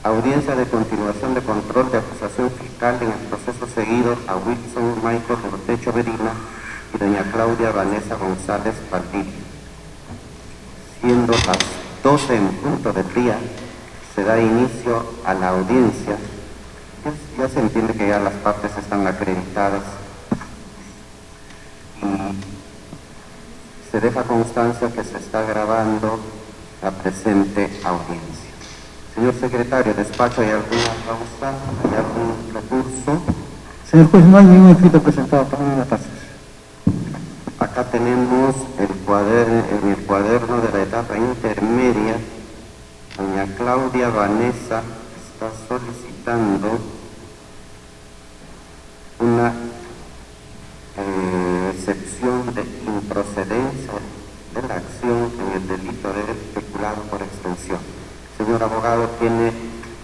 Audiencia de continuación de control de acusación fiscal en el proceso seguido a Wilson Michael Urtecho Medina y doña Claudia Vanessa González Valdivia. Siendo las 12 en punto del día, se da inicio a la audiencia. Ya se entiende que ya las partes están acreditadas y se deja constancia que se está grabando la presente audiencia. Señor secretario, despacho, ¿hay alguna causa? ¿Hay algún recurso? Señor juez, no hay ningún escrito presentado para ninguna parte. Acá tenemos en el cuaderno de la etapa intermedia, doña Claudia Vanessa está solicitando una excepción de improcedencia de la acción en el delito de especulado por extensión. Señor abogado, tiene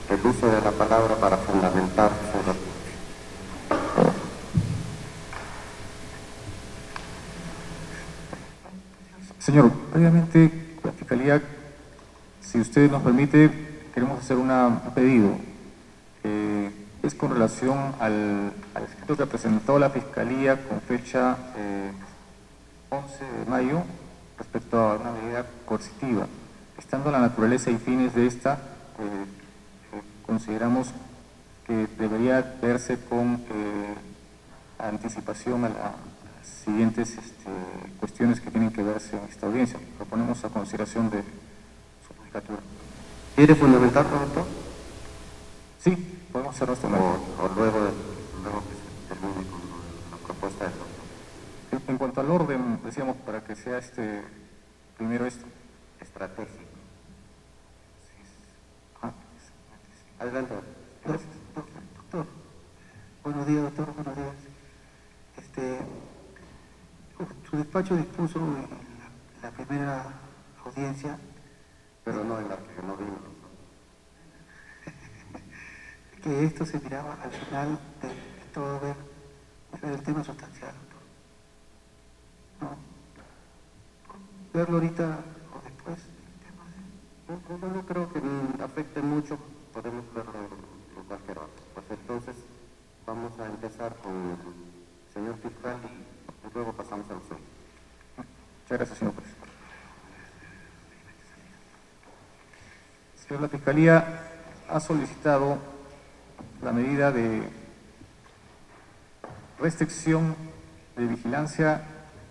el uso de la palabra para fundamentar su recurso. Señor, previamente, la Fiscalía, si usted nos permite, queremos hacer un pedido. Es con relación al escrito que presentó la Fiscalía con fecha 11 de mayo respecto a una medida coercitiva. Estando la naturaleza y fines de esta, consideramos que debería verse con anticipación a las siguientes cuestiones que tienen que verse en esta audiencia. Proponemos a consideración de su judicatura. ¿Quiere fundamentarlo, doctor? Sí, podemos hacerlo hasta luego que se termine con la propuesta del doctor. En cuanto al orden, decíamos, para que sea primero esto. Estratégico. Adelante. Doctor. Buenos días, doctor. Buenos días. Su despacho dispuso en la primera audiencia, pero no en la que no vino. Que esto se miraba al final de todo ver el tema sustancial, doctor. No. Verlo ahorita o después. No creo que afecte mucho, podemos verlo en cualquier hora. Pues entonces vamos a empezar con el señor fiscal y luego pasamos al suelo. Muchas gracias, señor presidente. Señor, la Fiscalía ha solicitado la medida de restricción de vigilancia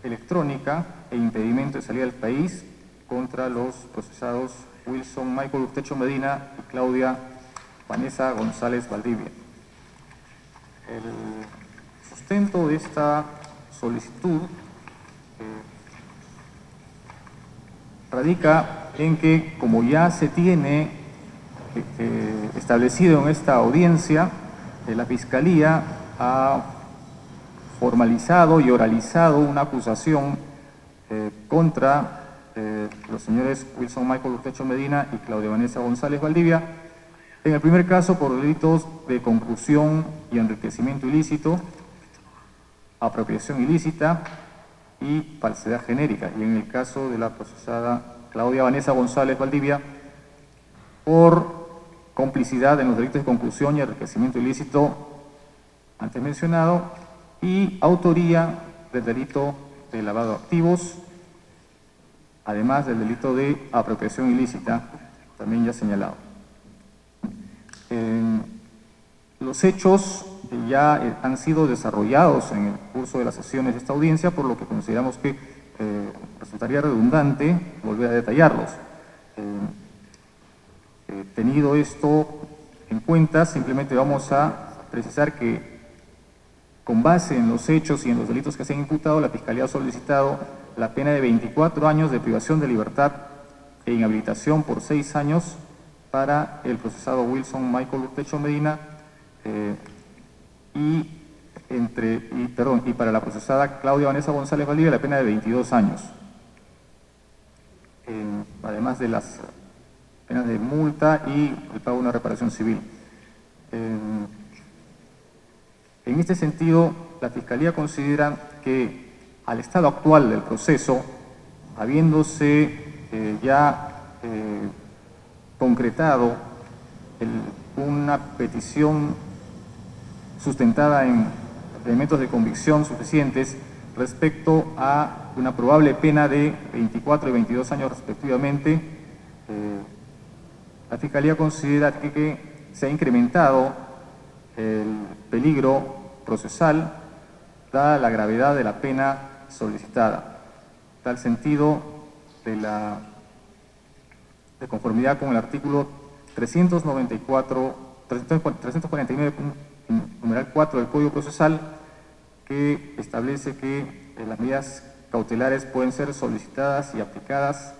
electrónica e impedimento de salida del país contra los procesados Wilson Michael Urtecho Medina y Claudia Vanessa González Valdivia. El sustento de esta solicitud radica en que, como ya se tiene establecido en esta audiencia, la Fiscalía ha formalizado y oralizado una acusación contra los señores Wilson Michael Urtecho Medina y Claudia Vanessa González Valdivia, en el primer caso por delitos de conclusión y enriquecimiento ilícito, apropiación ilícita y falsedad genérica, y en el caso de la procesada Claudia Vanessa González Valdivia por complicidad en los delitos de conclusión y enriquecimiento ilícito antes mencionado y autoría del delito de lavado de activos, además del delito de apropiación ilícita, también ya señalado. Los hechos ya han sido desarrollados en el curso de las sesiones de esta audiencia, por lo que consideramos que resultaría redundante volver a detallarlos. Tenido esto en cuenta, simplemente vamos a precisar que, con base en los hechos y en los delitos que se han imputado, la Fiscalía ha solicitado la pena de 24 años de privación de libertad e inhabilitación por 6 años para el procesado Wilson Michael Urtecho Medina y para la procesada Claudia Vanessa González Valdivia la pena de 22 años. Además de las penas de multa y el pago de una reparación civil. En este sentido, la Fiscalía considera que al estado actual del proceso, habiéndose ya concretado una petición sustentada en elementos de convicción suficientes respecto a una probable pena de 24 y 22 años respectivamente. La Fiscalía considera que se ha incrementado el peligro procesal dada la gravedad de la pena solicitada. En tal sentido, de conformidad con el artículo 349, numeral 4 del Código Procesal, que establece que las medidas cautelares pueden ser solicitadas y aplicadas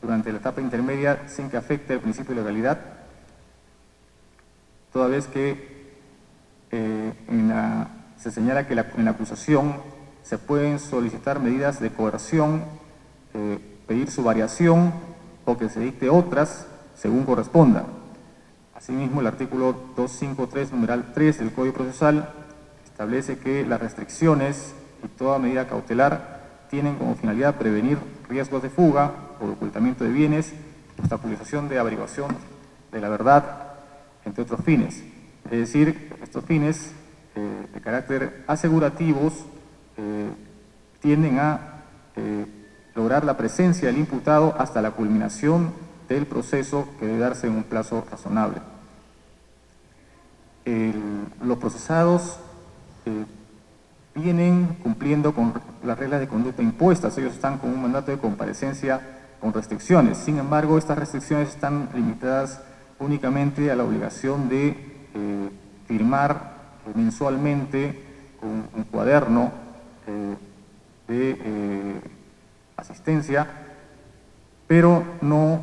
durante la etapa intermedia sin que afecte el principio de legalidad, toda vez que se señala que en la acusación se pueden solicitar medidas de coerción, pedir su variación o que se dicte otras según corresponda. Asimismo, el artículo 253, numeral 3 del Código Procesal establece que las restricciones y toda medida cautelar tienen como finalidad prevenir riesgos de fuga o de ocultamiento de bienes, obstaculización de averiguación de la verdad, entre otros fines. Es decir, estos fines de carácter asegurativos tienden a lograr la presencia del imputado hasta la culminación del proceso, que debe darse en un plazo razonable. Los procesados vienen cumpliendo con las reglas de conducta impuestas. Ellos están con un mandato de comparecencia con restricciones. Sin embargo, estas restricciones están limitadas únicamente a la obligación de firmar mensualmente un cuaderno de asistencia, pero no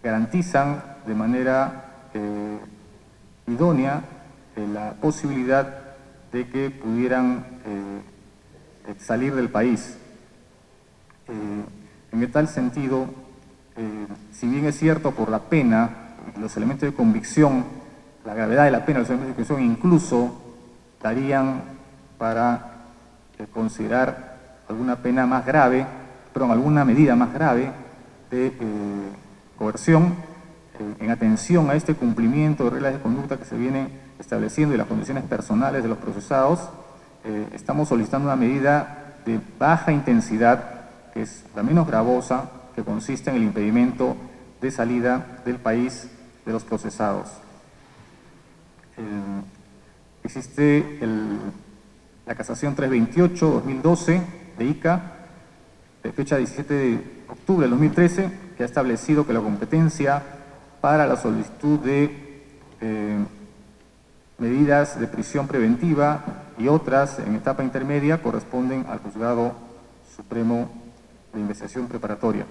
garantizan de manera idónea la posibilidad de que pudieran salir del país. En tal sentido, si bien es cierto por la pena, los elementos de convicción, la gravedad de la pena, los elementos de convicción incluso darían para considerar alguna pena más grave, alguna medida más grave de coerción, en atención a este cumplimiento de reglas de conducta que se vienen estableciendo y las condiciones personales de los procesados, estamos solicitando una medida de baja intensidad, que es la menos gravosa, que consiste en el impedimento de salida del país de los procesados. Existe la casación 328-2012 de ICA, de fecha 17 de octubre del 2013, que ha establecido que la competencia para la solicitud de medidas de prisión preventiva y otras en etapa intermedia corresponden al Juzgado Supremo de Investigación Preparatoria.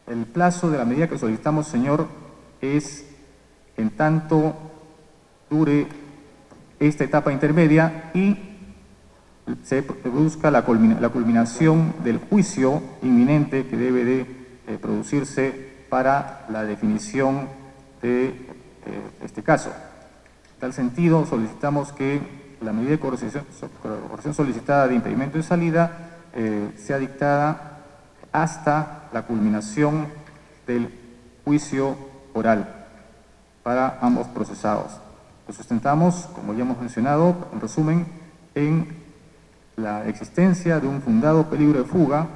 El plazo de la medida que solicitamos, señor, es en tanto dure esta etapa intermedia y se busca la culminación del juicio inminente que debe de producirse para la definición de este caso. En tal sentido, solicitamos que la medida de coerción solicitada de impedimento de salida sea dictada hasta la culminación del juicio oral para ambos procesados. Lo sustentamos, como ya hemos mencionado, en resumen, en la existencia de un fundado peligro de fuga,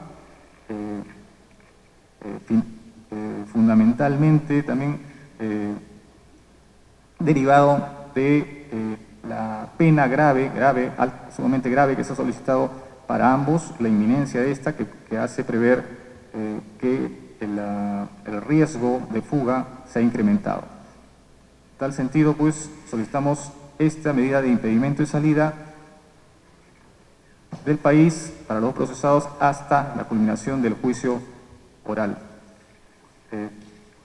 fundamentalmente también derivado de la pena sumamente grave que se ha solicitado para ambos, la inminencia de esta que hace prever que el riesgo de fuga se ha incrementado. En tal sentido, pues, solicitamos esta medida de impedimento de salida del país para los procesados hasta la culminación del juicio oral.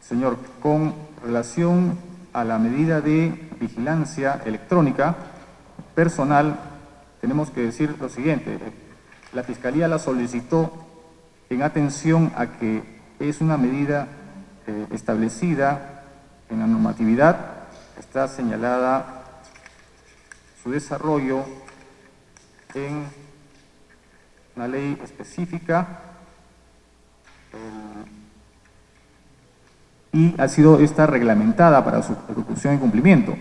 Señor, con relación a la medida de vigilancia electrónica personal, tenemos que decir lo siguiente. La Fiscalía la solicitó en atención a que es una medida establecida en la normatividad, está señalada su desarrollo en una ley específica, y ha sido esta reglamentada para su ejecución y cumplimiento.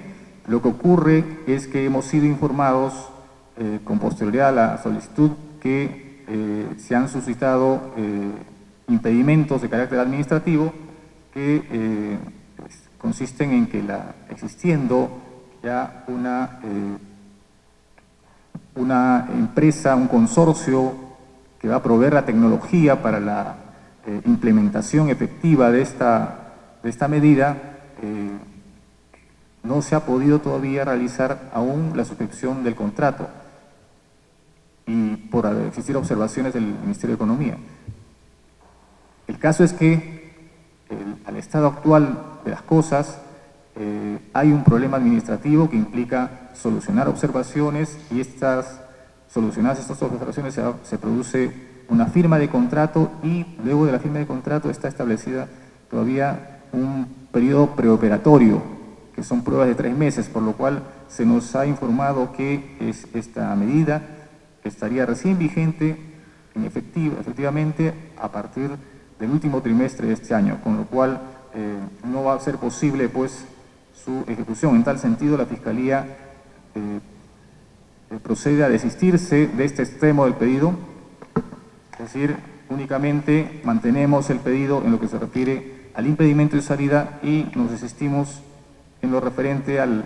Lo que ocurre es que hemos sido informados con posterioridad a la solicitud que se han suscitado impedimentos de carácter administrativo que consisten en que existiendo ya una empresa, un consorcio que va a proveer la tecnología para la implementación efectiva de esta medida, no se ha podido todavía realizar aún la suscripción del contrato y por existir observaciones del Ministerio de Economía. El caso es que al estado actual de las cosas hay un problema administrativo que implica solucionar observaciones y solucionadas estas observaciones se produce una firma de contrato y luego de la firma de contrato está establecida todavía un periodo preoperatorio, que son pruebas de 3 meses, por lo cual se nos ha informado que esta medida estaría recién vigente efectivamente a partir del último trimestre de este año, con lo cual no va a ser posible pues su ejecución. En tal sentido, la Fiscalía procede a desistirse de este extremo del pedido, es decir, únicamente mantenemos el pedido en lo que se refiere al impedimento de salida y nos desistimos en lo referente al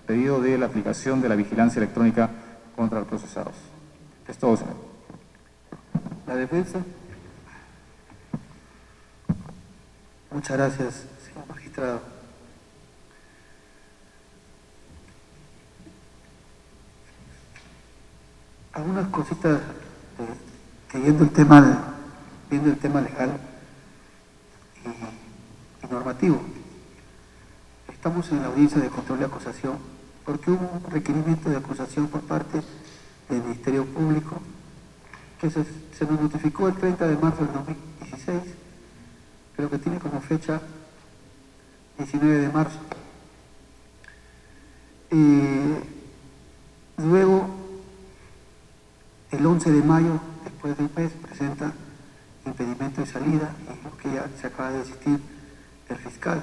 pedido de la aplicación de la vigilancia electrónica contra los procesados. Es todo, señor. La defensa. Muchas gracias, señor magistrado. Algunas cositas que viendo el tema legal y normativo. Estamos en la audiencia de control de acusación porque hubo un requerimiento de acusación por parte del Ministerio Público que se nos notificó el 30 de marzo del 2016, pero que tiene como fecha 19 de marzo. Luego, el 11 de mayo, después de un mes, presenta impedimento de salida, y lo que ya se acaba de desistir el fiscal.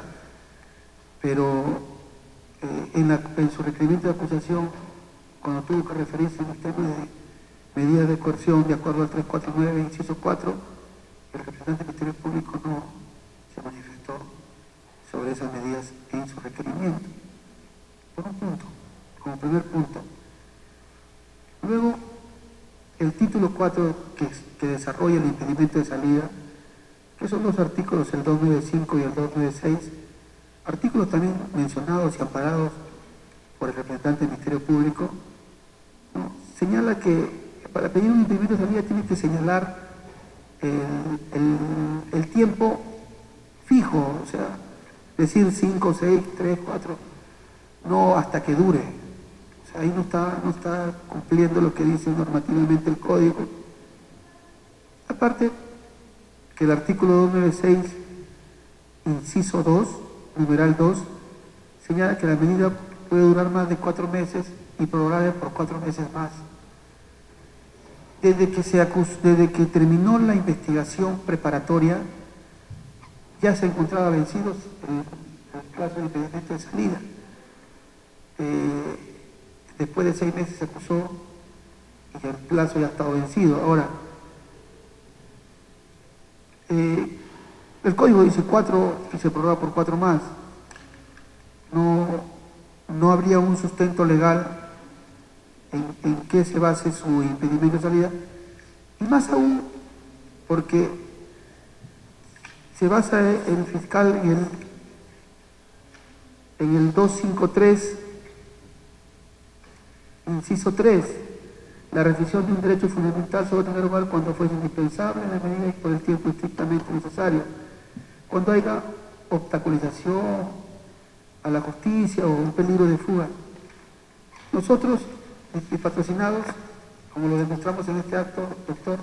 Pero en su requerimiento de acusación, cuando tuvo que referirse al tema de medidas de coerción de acuerdo al 349, inciso 4, el representante del Ministerio Público no se manifestó sobre esas medidas en su requerimiento. Por un punto, como primer punto. Luego, el título 4 que desarrolla el impedimento de salida, que son los artículos el 295 y el 296, artículos también mencionados y amparados por el representante del Ministerio Público, ¿no? Señala que para pedir un impedimento de salida tiene que señalar el tiempo fijo, o sea, decir 5, 6, 3, 4, no hasta que dure. O sea, ahí no está cumpliendo lo que dice normativamente el Código. Aparte, que el artículo 296, inciso 2, numeral 2, señala que la medida puede durar más de 4 meses y prorrogada por 4 meses más. Desde que terminó la investigación preparatoria, ya se encontraba vencidos el plazo de impedimento de salida. Después de 6 meses se acusó y el plazo ya ha estado vencido. Ahora, el Código dice 4 y se prorroga por 4 más. No habría un sustento legal en qué se base su impedimento de salida, y más aún porque se basa el fiscal en el 253, inciso 3, la restricción de un derecho fundamental sobre tener lugar cuando fuese indispensable en la medida y por el tiempo estrictamente necesario, cuando haya obstaculización a la justicia o un peligro de fuga. Nosotros, patrocinados, como lo demostramos en este acto, doctor,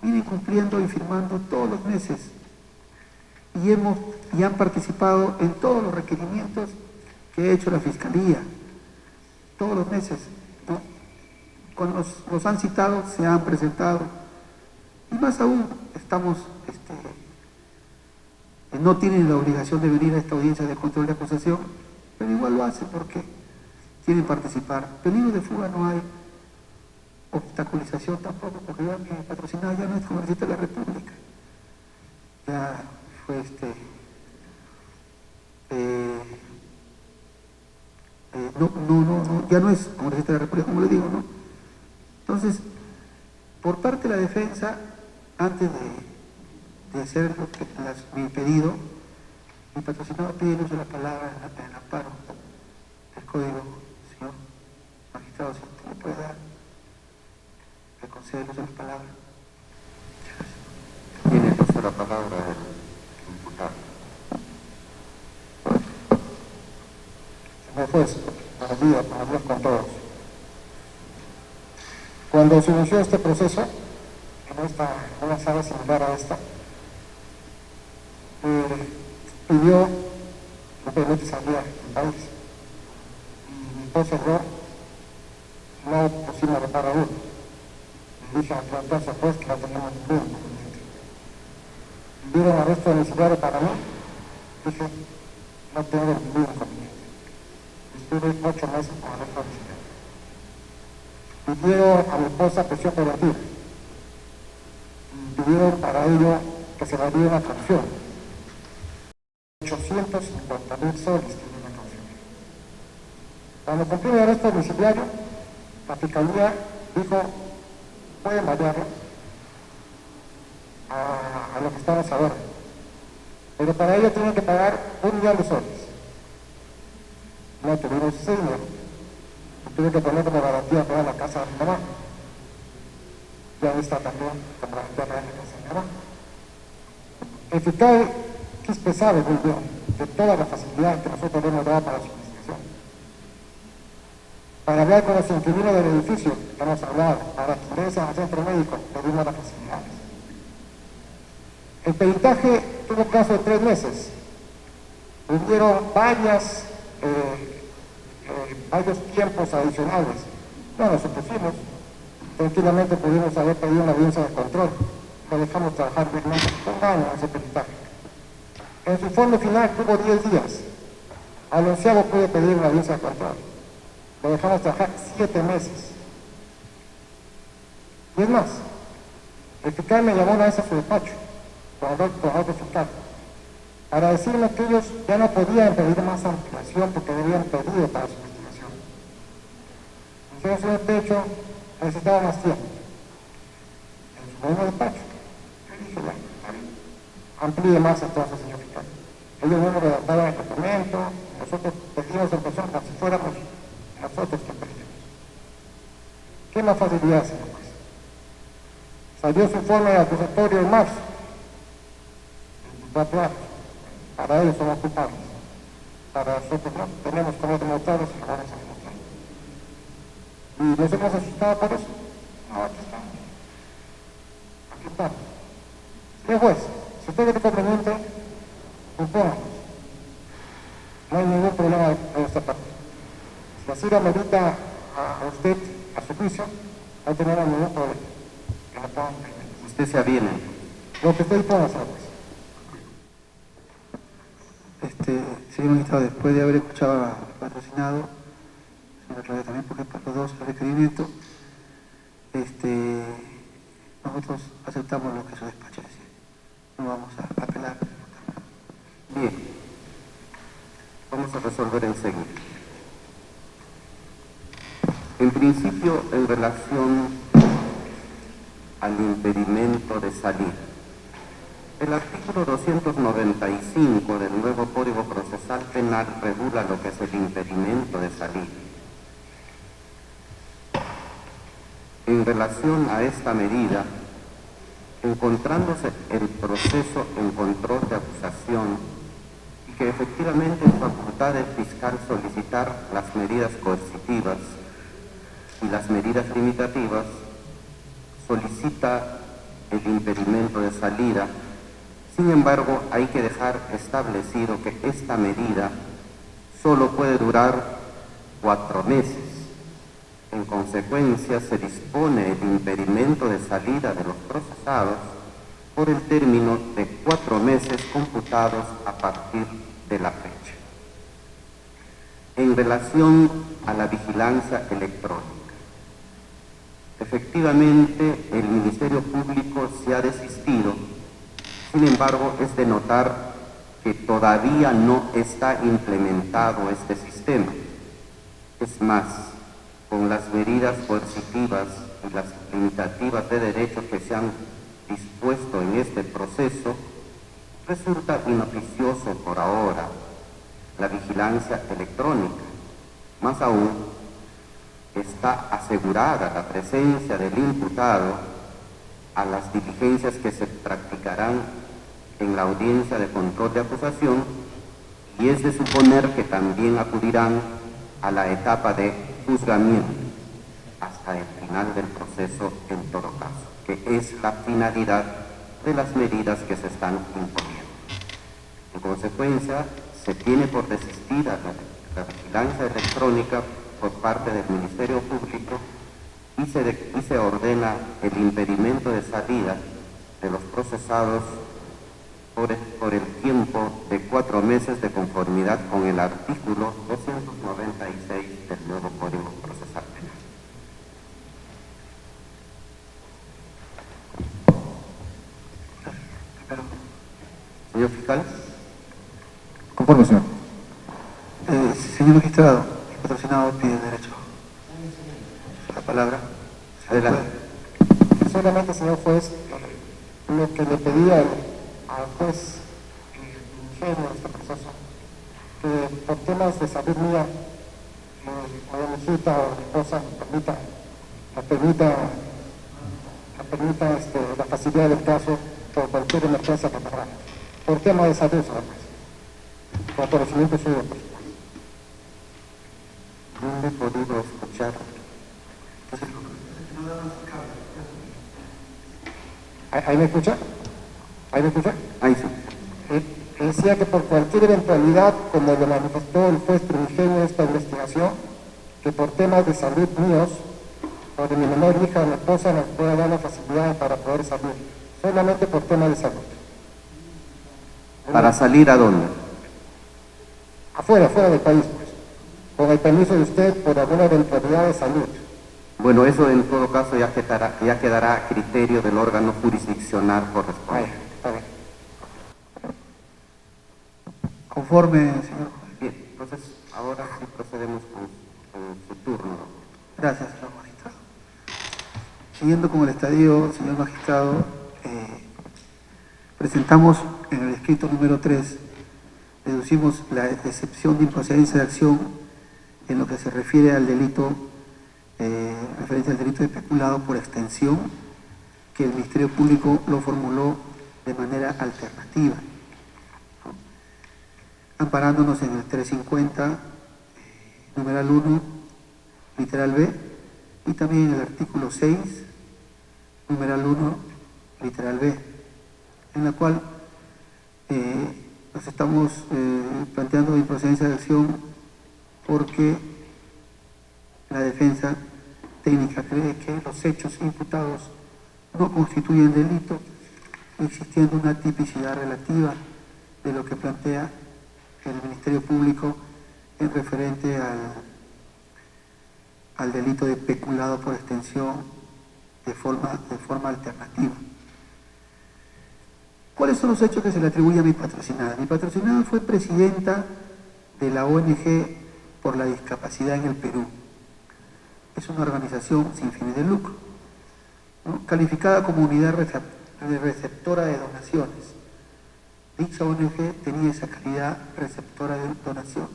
vienen cumpliendo y firmando todos los meses y han participado en todos los requerimientos que ha hecho la Fiscalía, todos los meses, ¿no? Cuando nos han citado, se han presentado, y más aún estamos en no tienen la obligación de venir a esta audiencia de control de acusación, pero igual lo hacen porque quieren participar. Peligro de fuga no hay, obstaculización tampoco, porque ya mi patrocinado ya no es congresista de la República, ya fue ya no es congresista de la República, como le digo, ¿no? Entonces, por parte de la defensa, antes de hacer mi pedido, mi patrocinado pide el uso de la palabra en el amparo del código, señor magistrado, si usted me puede dar, me concede el uso de la palabra. Tiene el uso de la palabra el imputado. Señor juez, buenos días con todos. Cuando se inició este proceso, en una sala similar a esta, pidió que permite salir del país. Y entonces yo no pusimos reparo uno. Le dije a la entonces juez que no teníamos ningún inconveniente. Pidieron arresto domiciliario para mí, dije, no tengo ningún inconveniente. Estuve 8 meses con arresto domiciliario. Pidieron a mi esposa prisión preventiva. Pidieron para ello que se le diera una caución. 850.000 soles tiene una caución. Cuando cumplió el arresto domiciliario, la fiscalía dijo, pueden variarlo a lo que estamos ahora. Pero para ello tienen que pagar 1 millón de soles. No tuvimos ese dinero. Tuve que poner como garantía para la casa de mi mamá. Y ahí está también como garantía para la casa de mi mamá. El fiscal Quispe sabe muy bien de todas las facilidades que nosotros le hemos dado para su investigación. Para hablar con los inquilinos del edificio, que hemos hablado, para que ingresen al centro médico, le dimos las facilidades. El peritaje tuvo plazo de 3 meses. Hubieron varios tiempos adicionales. No nos opusimos. Tranquilamente pudimos haber pedido una audiencia de control. Lo dejamos trabajar bien, un año ese peritaje. En su informe final tuvo 10 días. Al 11º pude pedir una audiencia de control. Lo dejamos trabajar 7 meses. Y es más, el fiscal me llamó una vez a su despacho, con otro fiscal, para decirme que ellos ya no podían pedir más ampliación porque habían pedido para su investigación. Dijeron, señor Techo, necesitaba más tiempo. En su mismo despacho. Yo dije, bueno, amplíe más entonces, señor fiscal. Ellos mismos redactaron el documento, nosotros pedimos en persona como si fuéramos nosotros que pedimos. ¿Qué más facilidad, señor juez? Salió su informe acusatorio en marzo, 24 años. Para ellos somos culpables. Para nosotros no, tenemos como demostrarlos y ahora se demuestran. ¿Y nos hemos asustado por eso? No, aquí estamos. Aquí estamos. Señor juez, si usted es conveniente, impónganos. No hay ningún problema de nuestra parte. Si así lo amerita a usted, a su juicio, no tenemos ningún problema. Que no puedan permitir. Usted se aviene. Lo que usted imponga, señor juez. Señor magistrado, después de haber escuchado al patrocinado, señor Claudia también, porque para los dos requerimientos, nosotros aceptamos lo que su despacho decía. No vamos a apelar. Bien. Vamos a resolver enseguida. En principio, en relación al impedimento de salida. El artículo 295 del nuevo Código Procesal Penal regula lo que es el impedimento de salida. En relación a esta medida, encontrándose el proceso en control de acusación y que efectivamente es facultad del fiscal solicitar las medidas coercitivas y las medidas limitativas, solicita el impedimento de salida. Sin embargo, hay que dejar establecido que esta medida solo puede durar 4 meses. En consecuencia, se dispone el impedimento de salida de los procesados por el término de 4 meses computados a partir de la fecha. En relación a la vigilancia electrónica, efectivamente el Ministerio Público se ha desistido, sin embargo es de notar que todavía no está implementado este sistema. Es más, con las medidas coercitivas y las limitativas de derechos que se han dispuesto en este proceso, resulta inoficioso por ahora la vigilancia electrónica. Más aún, está asegurada la presencia del imputado a las diligencias que se practicarán en la audiencia de control de acusación, y es de suponer que también acudirán a la etapa de juzgamiento hasta el final del proceso en todo caso, que es la finalidad de las medidas que se están imponiendo. En consecuencia, se tiene por desistida la vigilancia electrónica por parte del Ministerio Público y se ordena el impedimento de salida de los procesados por el tiempo de 4 meses de conformidad con el artículo 296 del nuevo Código Procesal Penal. Señor fiscal. Conforme, señor. Señor magistrado, el patrocinado pide derecho. La palabra. Adelante. Solamente, señor juez, lo que le pedía al juez ingenio de este proceso, que por temas de salud mía, mi hijita o mi esposa me permita la facilidad del caso por cualquier emergencia que tengamos. Por tema de salud, señor juez. Con conocimiento suyo, por supuesto. No le he podido escuchar. ¿Ahí me escucha? ¿Ahí me escucha? Ahí sí. Decía que por cualquier eventualidad, como lo manifestó el juez primigenio de esta investigación, que por temas de salud míos, o de mi menor hija o mi esposa, nos pueda dar la facilidad para poder salir. Solamente por temas de salud. ¿Para salir a dónde? Fuera del país, pues. Con el permiso de usted por alguna eventualidad de salud. Bueno, eso en todo caso ya quedará a criterio del órgano jurisdiccional correspondiente. Está bien. Conforme, señor. Bien, entonces ahora sí procedemos con su turno. Gracias, señor magistrado. Siguiendo con el estadio, señor magistrado, presentamos en el escrito número 3, deducimos la excepción de improcedencia de acción en lo que se refiere al delito, referente al delito de peculado por extensión, que el Ministerio Público lo formuló de manera alternativa, amparándonos en el 350, numeral 1, literal B, y también en el artículo 6, numeral 1, literal B, en la cual nos estamos planteando improcedencia de acción porque la defensa técnica cree que los hechos imputados no constituyen delito, existiendo una tipicidad relativa de lo que plantea el Ministerio Público en referente al delito de peculado por extensión de forma alternativa. ¿Cuáles son los hechos que se le atribuye a mi patrocinada? Mi patrocinada fue presidenta de la ONG por la discapacidad en el Perú. Es una organización sin fines de lucro, ¿no? Calificada como unidad receptora de donaciones. Dicha ONG tenía esa calidad receptora de donaciones.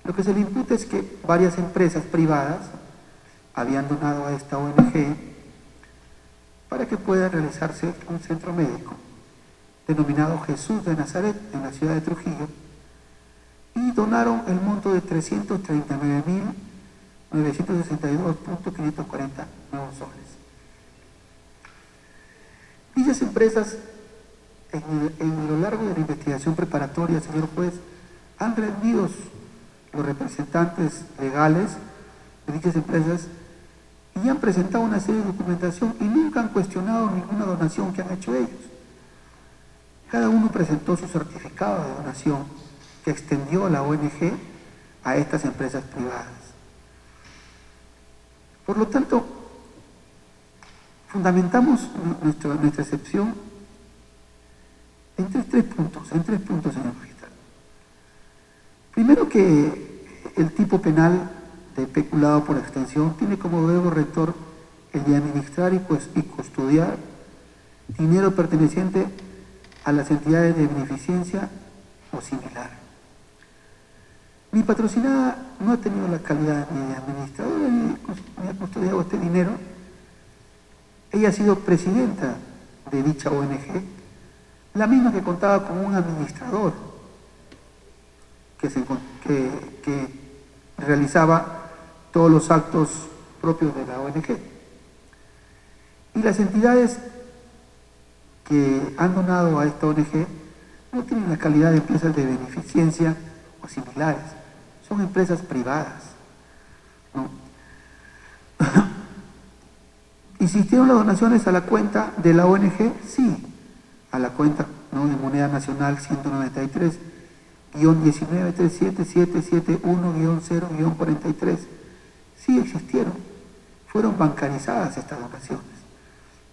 Lo que se le imputa es que varias empresas privadas habían donado a esta ONG para que pueda realizarse un centro médico denominado Jesús de Nazaret en la ciudad de Trujillo, y donaron el monto de 339.962.540 nuevos soles. Dichas empresas, en lo largo de la investigación preparatoria, señor juez, han rendido los representantes legales de dichas empresas y han presentado una serie de documentación y nunca han cuestionado ninguna donación que han hecho ellos. Cada uno presentó su certificado de donación que extendió la ONG a estas empresas privadas. Por lo tanto, fundamentamos nuestra excepción en tres puntos, señor magistrado. Primero, que el tipo penal de peculado por extensión tiene como verbo rector el de administrar y custodiar dinero perteneciente a las entidades de beneficencia o similar. Mi patrocinada no ha tenido la calidad ni de administradora ni ha custodiado este dinero. Ella ha sido presidenta de dicha ONG, la misma que contaba con un administrador que realizaba todos los actos propios de la ONG. Y las entidades que han donado a esta ONG no tienen la calidad de empresas de beneficencia o similares, son empresas privadas, ¿no? ¿Existieron las donaciones a la cuenta de la ONG? Sí, a la cuenta, ¿no?, de moneda nacional 193-1977771-0-43. Sí existieron, fueron bancarizadas estas donaciones,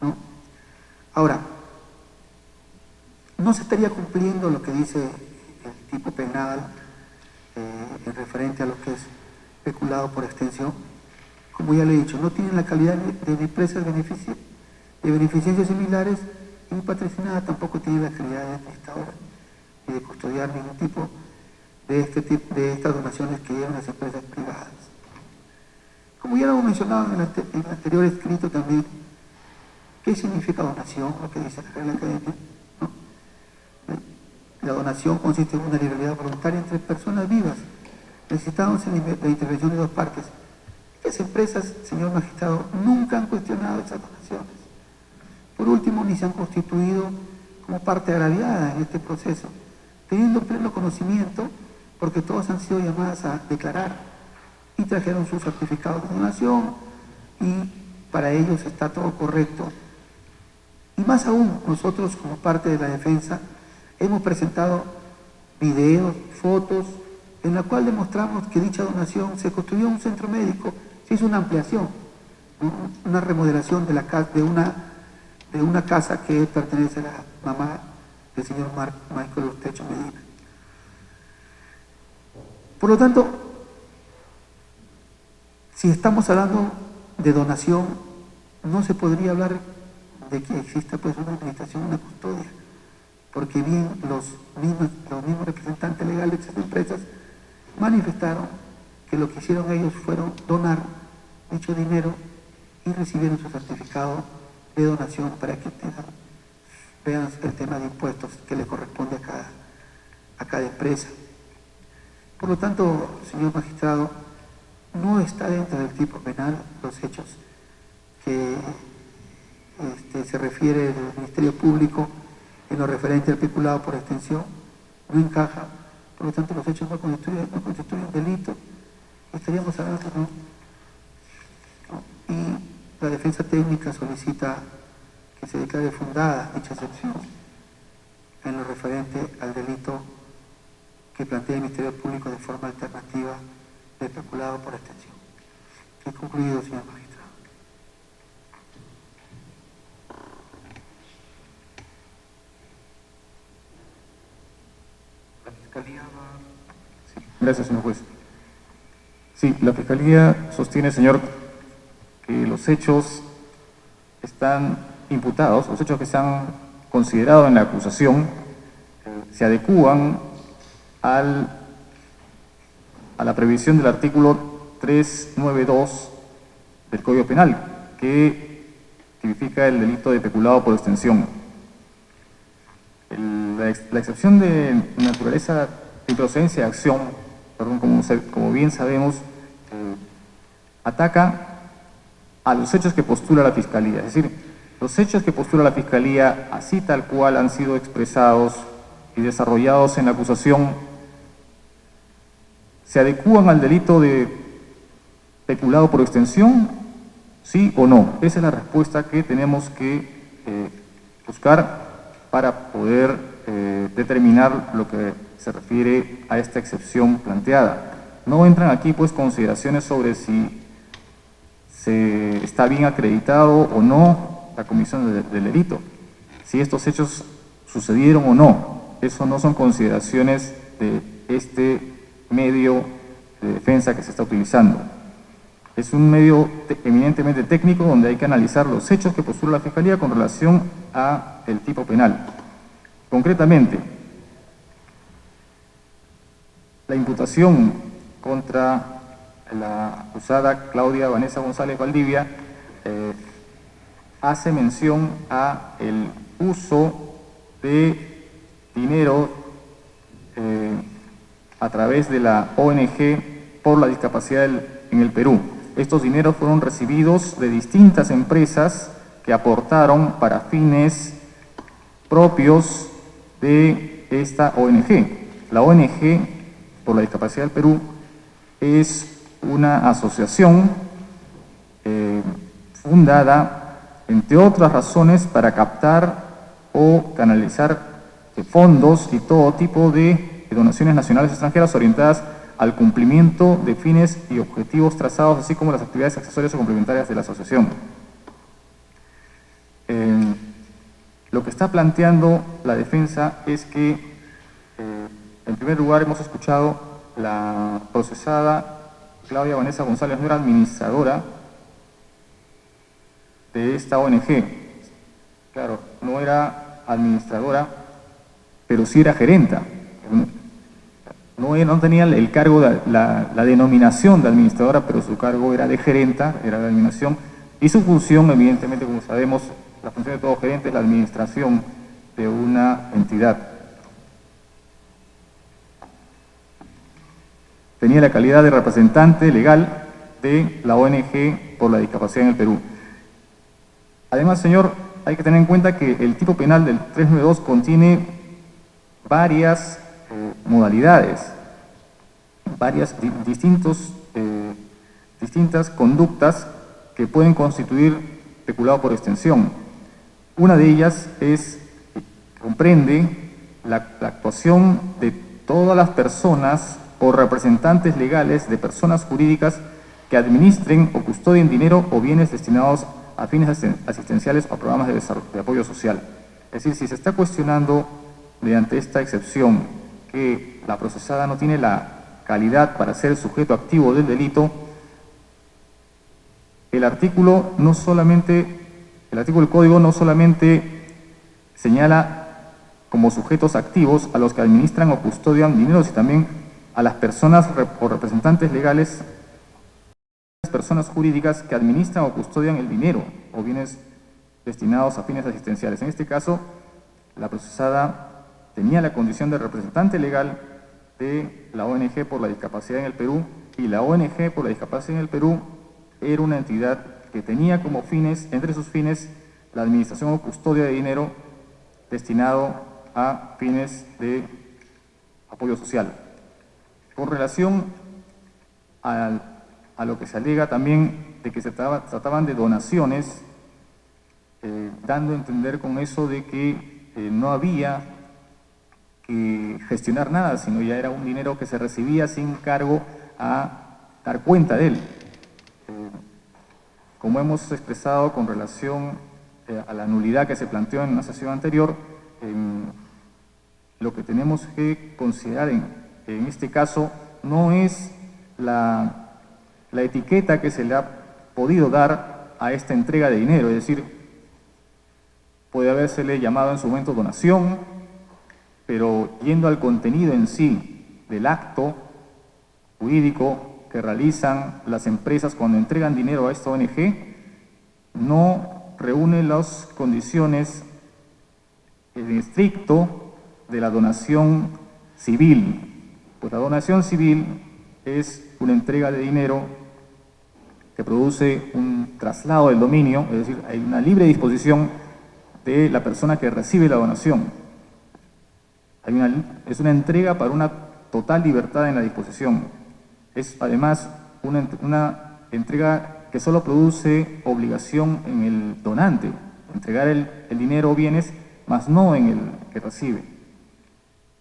¿no? Ahora, no se estaría cumpliendo lo que dice el tipo penal en referente a lo que es peculado por extensión. Como ya le he dicho, no tienen la calidad de empresas de beneficencias similares, y mi patrocinada tampoco tiene la calidad de administradora y de custodiar ningún tipo de estas donaciones que llevan las empresas privadas. Como ya lo hemos mencionado en el anterior escrito también, ¿qué significa donación? Lo que dice la Real Academia, ¿no? La donación consiste en una liberalidad voluntaria entre personas vivas, necesitándose la intervención de dos partes. Las empresas, señor magistrado, nunca han cuestionado esas donaciones. Por último, ni se han constituido como parte agraviada en este proceso, teniendo pleno conocimiento, porque todas han sido llamadas a declarar y trajeron sus certificados de donación y para ellos está todo correcto. Y más aún, nosotros como parte de la defensa hemos presentado videos, fotos, en la cual demostramos que dicha donación se construyó un centro médico, se hizo una ampliación, ¿no?, una remodelación de una casa que pertenece a la mamá del señor Michael Urtecho Medina. Por lo tanto, si estamos hablando de donación, no se podría hablar de que exista pues una administración, una custodia, porque bien los mismos representantes legales de estas empresas manifestaron que lo que hicieron ellos fueron donar dicho dinero y recibieron su certificado de donación para que vean el tema de impuestos que le corresponde a cada empresa. Por lo tanto, señor magistrado, no está dentro del tipo penal los hechos que se refiere el Ministerio Público en lo referente al peculado por extensión, no encaja. Por lo tanto, los hechos no constituyen delito. Estaríamos hablando, ¿no? Y la defensa técnica solicita que se declare fundada dicha excepción en lo referente al delito que plantea el Ministerio Público de forma alternativa de peculado por extensión. He concluido, señor magistrado. La Fiscalía va... Sí, gracias, señor juez. Sí, la Fiscalía sostiene, señor, que los hechos están imputados, los hechos que se han considerado en la acusación, se adecúan a la previsión del artículo 392 del Código Penal, que tipifica el delito de peculado por extensión. La excepción de naturaleza de procedencia de acción, como bien sabemos, ataca a los hechos que postula la Fiscalía. Es decir, los hechos que postula la Fiscalía, así tal cual han sido expresados y desarrollados en la acusación, se adecúan al delito de peculado por extensión ¿Sí o no? Esa es la respuesta que tenemos que buscar para poder determinar lo que se refiere a esta excepción planteada. No entran aquí pues consideraciones sobre si se está bien acreditado o no la comisión del delito, si estos hechos sucedieron o no. Eso no son consideraciones de este medio de defensa que se está utilizando. Es un medio eminentemente técnico donde hay que analizar los hechos que postula la Fiscalía con relación a el tipo penal. Concretamente, la imputación contra la acusada Claudia Vanessa González Valdivia hace mención a el uso de dinero a través de la ONG por la discapacidad en el Perú. Estos dineros fueron recibidos de distintas empresas que aportaron para fines propios de esta ONG. La ONG por la discapacidad del Perú es una asociación fundada, entre otras razones, para captar o canalizar fondos y todo tipo de donaciones nacionales y extranjeras orientadas al cumplimiento de fines y objetivos trazados, así como las actividades accesorias o complementarias de la asociación. Lo que está planteando la defensa es que, en primer lugar, hemos escuchado la procesada Claudia Vanessa González no era administradora de esta ONG. Claro, no era administradora, pero sí era gerenta. No tenía el cargo, la denominación de administradora, pero su cargo era de gerenta, era la denominación, y su función, evidentemente, como sabemos, la función de todo gerente es la administración de una entidad. Tenía la calidad de representante legal de la ONG por la discapacidad en el Perú. Además, señor, hay que tener en cuenta que el tipo penal del 392 contiene varias modalidades, varias distintas conductas que pueden constituir peculado por extensión. Una de ellas comprende la actuación de todas las personas o representantes legales de personas jurídicas que administren o custodien dinero o bienes destinados a fines asistenciales o programas de apoyo social. Es decir, si se está cuestionando mediante esta excepción que la procesada no tiene la calidad para ser el sujeto activo del delito, el artículo del Código no solamente señala como sujetos activos a los que administran o custodian dinero, sino también a las personas o representantes legales, las personas jurídicas que administran o custodian el dinero o bienes destinados a fines asistenciales. En este caso, la procesada tenía la condición de representante legal de la ONG por la discapacidad en el Perú, y la ONG por la discapacidad en el Perú era una entidad que tenía como fines, entre sus fines, la administración o custodia de dinero destinado a fines de apoyo social. Con relación a lo que se alega también de que se trataban de donaciones, dando a entender con eso de que no había que gestionar nada, sino ya era un dinero que se recibía sin cargo a dar cuenta de él. Como hemos expresado con relación a la nulidad que se planteó en una sesión anterior, lo que tenemos que considerar en este caso no es la etiqueta que se le ha podido dar a esta entrega de dinero, es decir, puede habérsele llamado en su momento donación, pero yendo al contenido en sí del acto jurídico que realizan las empresas cuando entregan dinero a esta ONG, no reúne las condiciones en estricto de la donación civil. Pues la donación civil es una entrega de dinero que produce un traslado del dominio, es decir, hay una libre disposición de la persona que recibe la donación. Es una entrega para una total libertad en la disposición. Es además una entrega que solo produce obligación en el donante, entregar el dinero o bienes, mas no en el que recibe.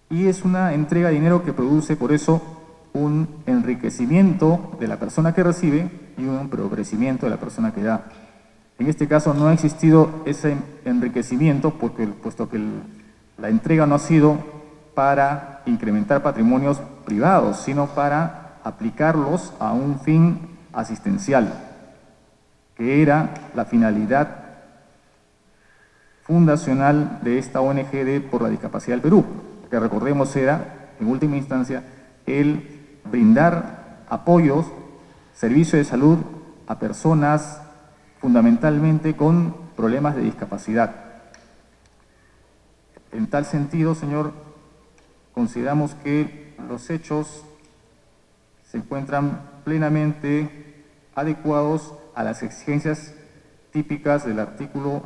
Y es una entrega de dinero que produce, por eso, un enriquecimiento de la persona que recibe y un empobrecimiento de la persona que da. En este caso no ha existido ese enriquecimiento puesto que la entrega no ha sido para incrementar patrimonios privados, sino para aplicarlos a un fin asistencial, que era la finalidad fundacional de esta ONG por la Discapacidad del Perú, que recordemos era, en última instancia, el brindar apoyos, servicio de salud a personas fundamentalmente con problemas de discapacidad. En tal sentido, señor, consideramos que los hechos se encuentran plenamente adecuados a las exigencias típicas del artículo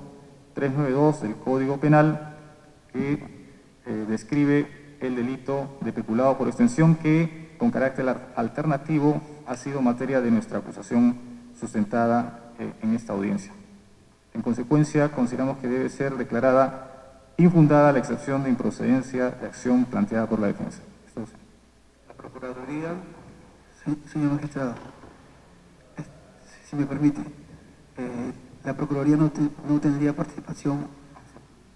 392 del Código Penal, que describe el delito de peculado por extensión, que con carácter alternativo ha sido materia de nuestra acusación sustentada en esta audiencia. En consecuencia, consideramos que debe ser declarada infundada la excepción de improcedencia de acción planteada por la defensa. La Procuraduría. Sí, señor magistrado, si me permite, la Procuraduría no tendría participación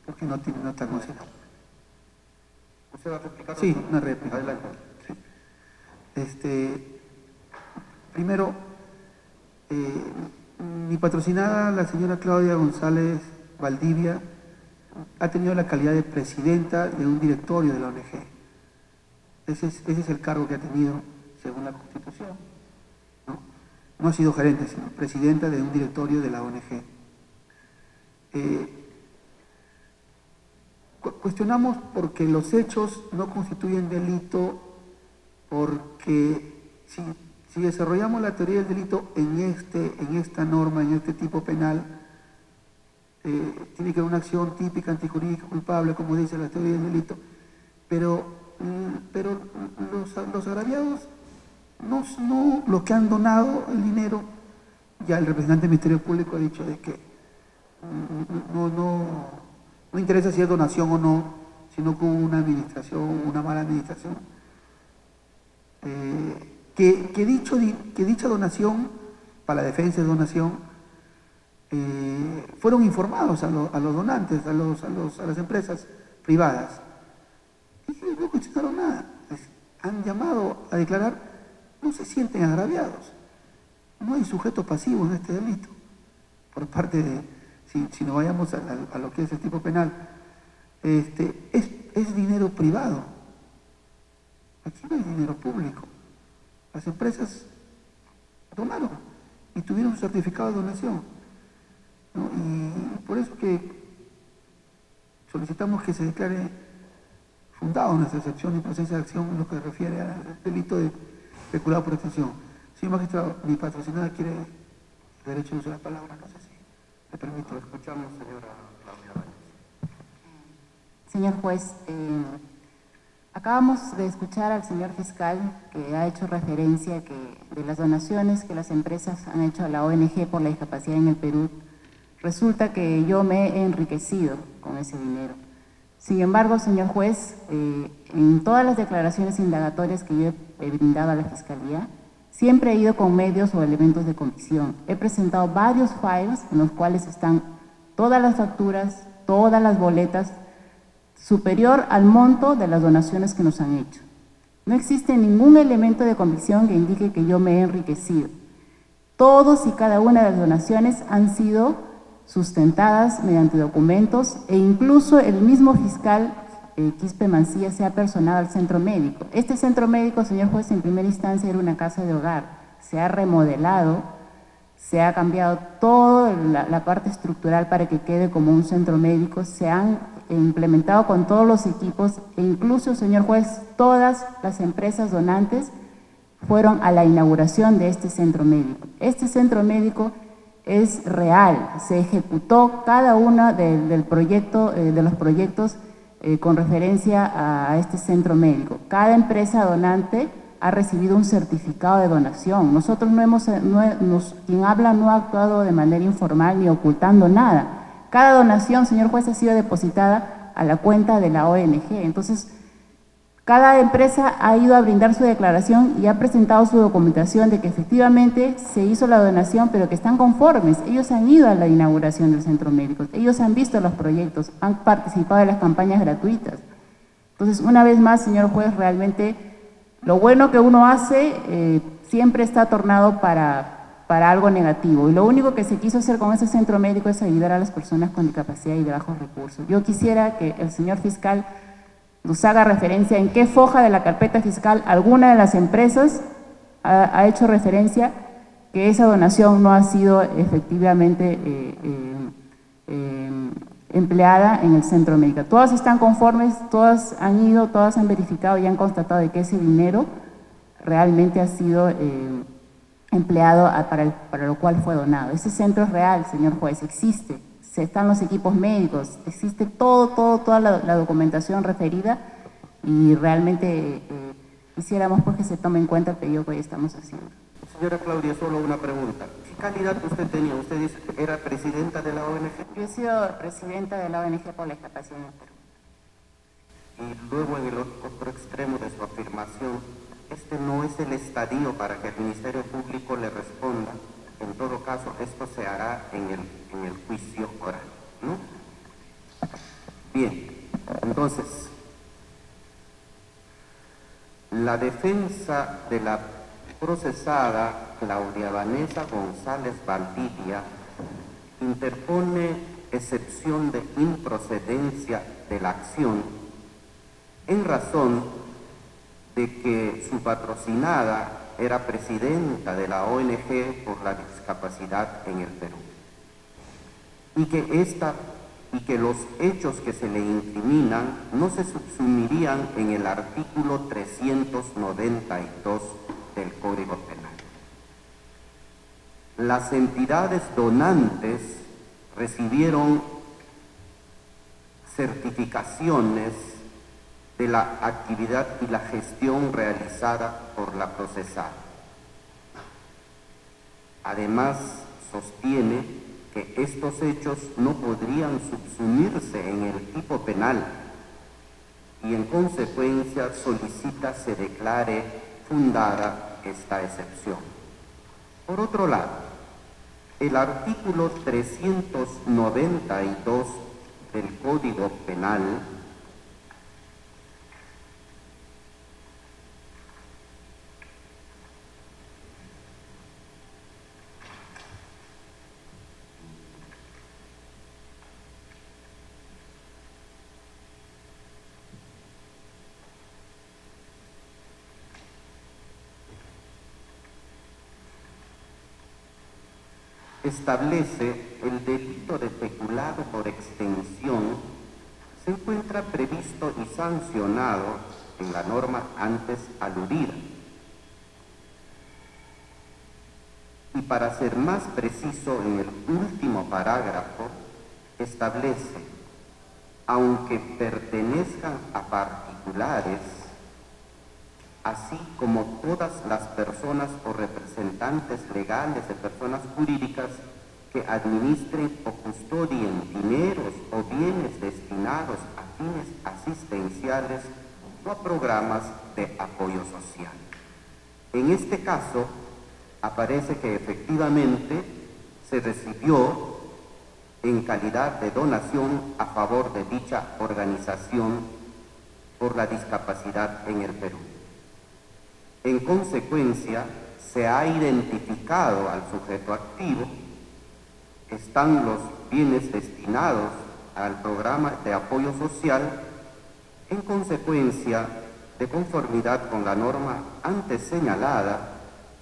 porque no está considerado. ¿Usted va a replicar? Sí, una réplica. Adelante. Sí. Primero, mi patrocinada, la señora Claudia González Valdivia, ha tenido la calidad de presidenta de un directorio de la ONG. Ese es el cargo que ha tenido según la Constitución. No ha sido gerente, sino presidenta de un directorio de la ONG. Cuestionamos porque los hechos no constituyen delito, porque si desarrollamos la teoría del delito en esta norma, en este tipo penal, tiene que haber una acción típica antijurídica culpable, como dice la teoría del delito, pero los agraviados, no los que han donado el dinero, ya el representante del Ministerio Público ha dicho de que no interesa si es donación o no, sino que hubo una administración, una mala administración. Que dicha donación, para la defensa de donación, fueron informados a los donantes, a las empresas privadas. Y no cuestionaron nada. Han llamado a declarar, no se sienten agraviados. No hay sujeto pasivo en este delito. Por parte de, si nos vayamos a lo que es el tipo penal, es dinero privado. Aquí no hay dinero público. Las empresas donaron y tuvieron un certificado de donación, ¿no? Y por eso que solicitamos que se declare fundado nuestra excepción de proceso de acción en lo que refiere al delito de peculado por extensión. Señor magistrado, mi patrocinada quiere el derecho de uso de la palabra, no sé si le permito. Escuchamos, señora Claudia Valdivia. Señor juez, acabamos de escuchar al señor fiscal que ha hecho referencia de las donaciones que las empresas han hecho a la ONG por la discapacidad en el Perú. Resulta que yo me he enriquecido con ese dinero. Sin embargo, señor juez, en todas las declaraciones indagatorias que yo he brindado a la Fiscalía, siempre he ido con medios o elementos de convicción. He presentado varios files en los cuales están todas las facturas, todas las boletas, superior al monto de las donaciones que nos han hecho. No existe ningún elemento de convicción que indique que yo me he enriquecido. Todos y cada una de las donaciones han sido sustentadas mediante documentos e incluso el mismo fiscal Quispe Mancilla se ha personado al centro médico. Este centro médico, señor juez, en primera instancia era una casa de hogar. Se ha remodelado, se ha cambiado toda la parte estructural para que quede como un centro médico, se han implementado con todos los equipos e incluso, señor juez, todas las empresas donantes fueron a la inauguración de este centro médico. Este centro médico es real, se ejecutó cada uno de los proyectos con referencia a este centro médico. Cada empresa donante ha recibido un certificado de donación. Nosotros quien habla no ha actuado de manera informal ni ocultando nada. Cada donación, señor juez, ha sido depositada a la cuenta de la ONG. Entonces, cada empresa ha ido a brindar su declaración y ha presentado su documentación de que efectivamente se hizo la donación, pero que están conformes. Ellos han ido a la inauguración del centro médico, ellos han visto los proyectos, han participado en las campañas gratuitas. Entonces, una vez más, señor juez, realmente lo bueno que uno hace siempre está tornado para algo negativo. Y lo único que se quiso hacer con ese centro médico es ayudar a las personas con discapacidad y de bajos recursos. Yo quisiera que el señor fiscal nos haga referencia en qué foja de la carpeta fiscal alguna de las empresas ha hecho referencia que esa donación no ha sido efectivamente empleada en el centro médico. Todas están conformes, todas han ido, todas han verificado y han constatado de que ese dinero realmente ha sido empleado para lo cual fue donado. Ese centro es real, señor juez, existe. Están los equipos médicos, existe toda la documentación referida y realmente quisiéramos pues que se tome en cuenta el pedido que hoy estamos haciendo. Señora Claudia, solo una pregunta. ¿Qué calidad usted tenía? Usted dice que era presidenta de la ONG. Yo he sido presidenta de la ONG por la discapacidad en el Perú. Y luego en el otro extremo de su afirmación, este no es el estadio para que el Ministerio Público le responda. En todo caso, esto se hará en el juicio oral, ¿no? Bien, entonces, la defensa de la procesada Claudia Vanessa González Valdivia interpone excepción de improcedencia de la acción en razón de que su patrocinada era presidenta de la ONG por la discapacidad en el Perú y que los hechos que se le incriminan no se subsumirían en el artículo 392 del Código Penal. Las entidades donantes recibieron certificaciones de la actividad y la gestión realizada por la procesada. Además, sostiene que estos hechos no podrían subsumirse en el tipo penal y en consecuencia solicita se declare fundada esta excepción. Por otro lado, el artículo 392 del Código Penal establece el delito de peculado por extensión, se encuentra previsto y sancionado en la norma antes aludida. Y para ser más preciso, en el último parágrafo establece, aunque pertenezcan a particulares, así como todas las personas o representantes legales de personas jurídicas que administren o custodien dineros o bienes destinados a fines asistenciales o a programas de apoyo social. En este caso, aparece que efectivamente se recibió en calidad de donación a favor de dicha organización por la discapacidad en el Perú. En consecuencia, se ha identificado al sujeto activo, están los bienes destinados al programa de apoyo social, en consecuencia, de conformidad con la norma antes señalada,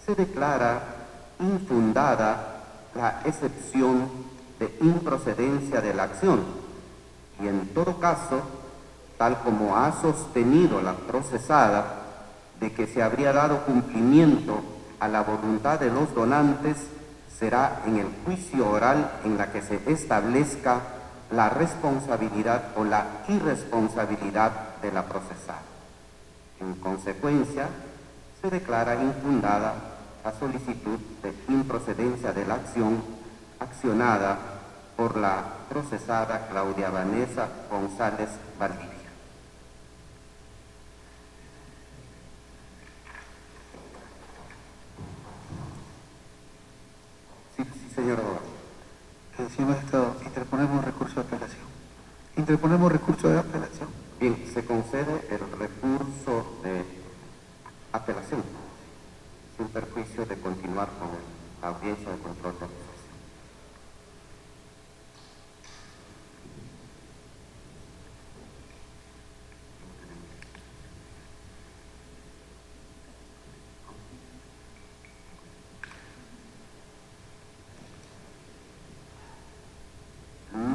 se declara infundada la excepción de improcedencia de la acción y en todo caso, tal como ha sostenido la procesada, de que se habría dado cumplimiento a la voluntad de los donantes, será en el juicio oral en la que se establezca la responsabilidad o la irresponsabilidad de la procesada. En consecuencia, se declara infundada la solicitud de improcedencia de la acción accionada por la procesada Claudia Vanessa González Valdivia. Sí, señor abogado. Señor magistrado, interponemos recurso de apelación. Interponemos recurso de apelación. Bien, se concede el recurso de apelación, sin perjuicio de continuar con la audiencia de control de acusación.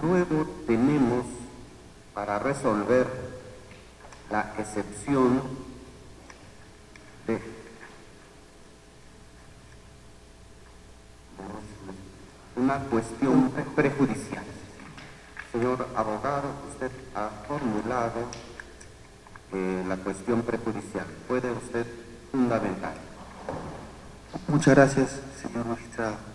Luego tenemos para resolver la excepción de una cuestión prejudicial. Señor abogado, usted ha formulado la cuestión prejudicial. ¿Puede usted fundamentar? Muchas gracias, señor magistrado.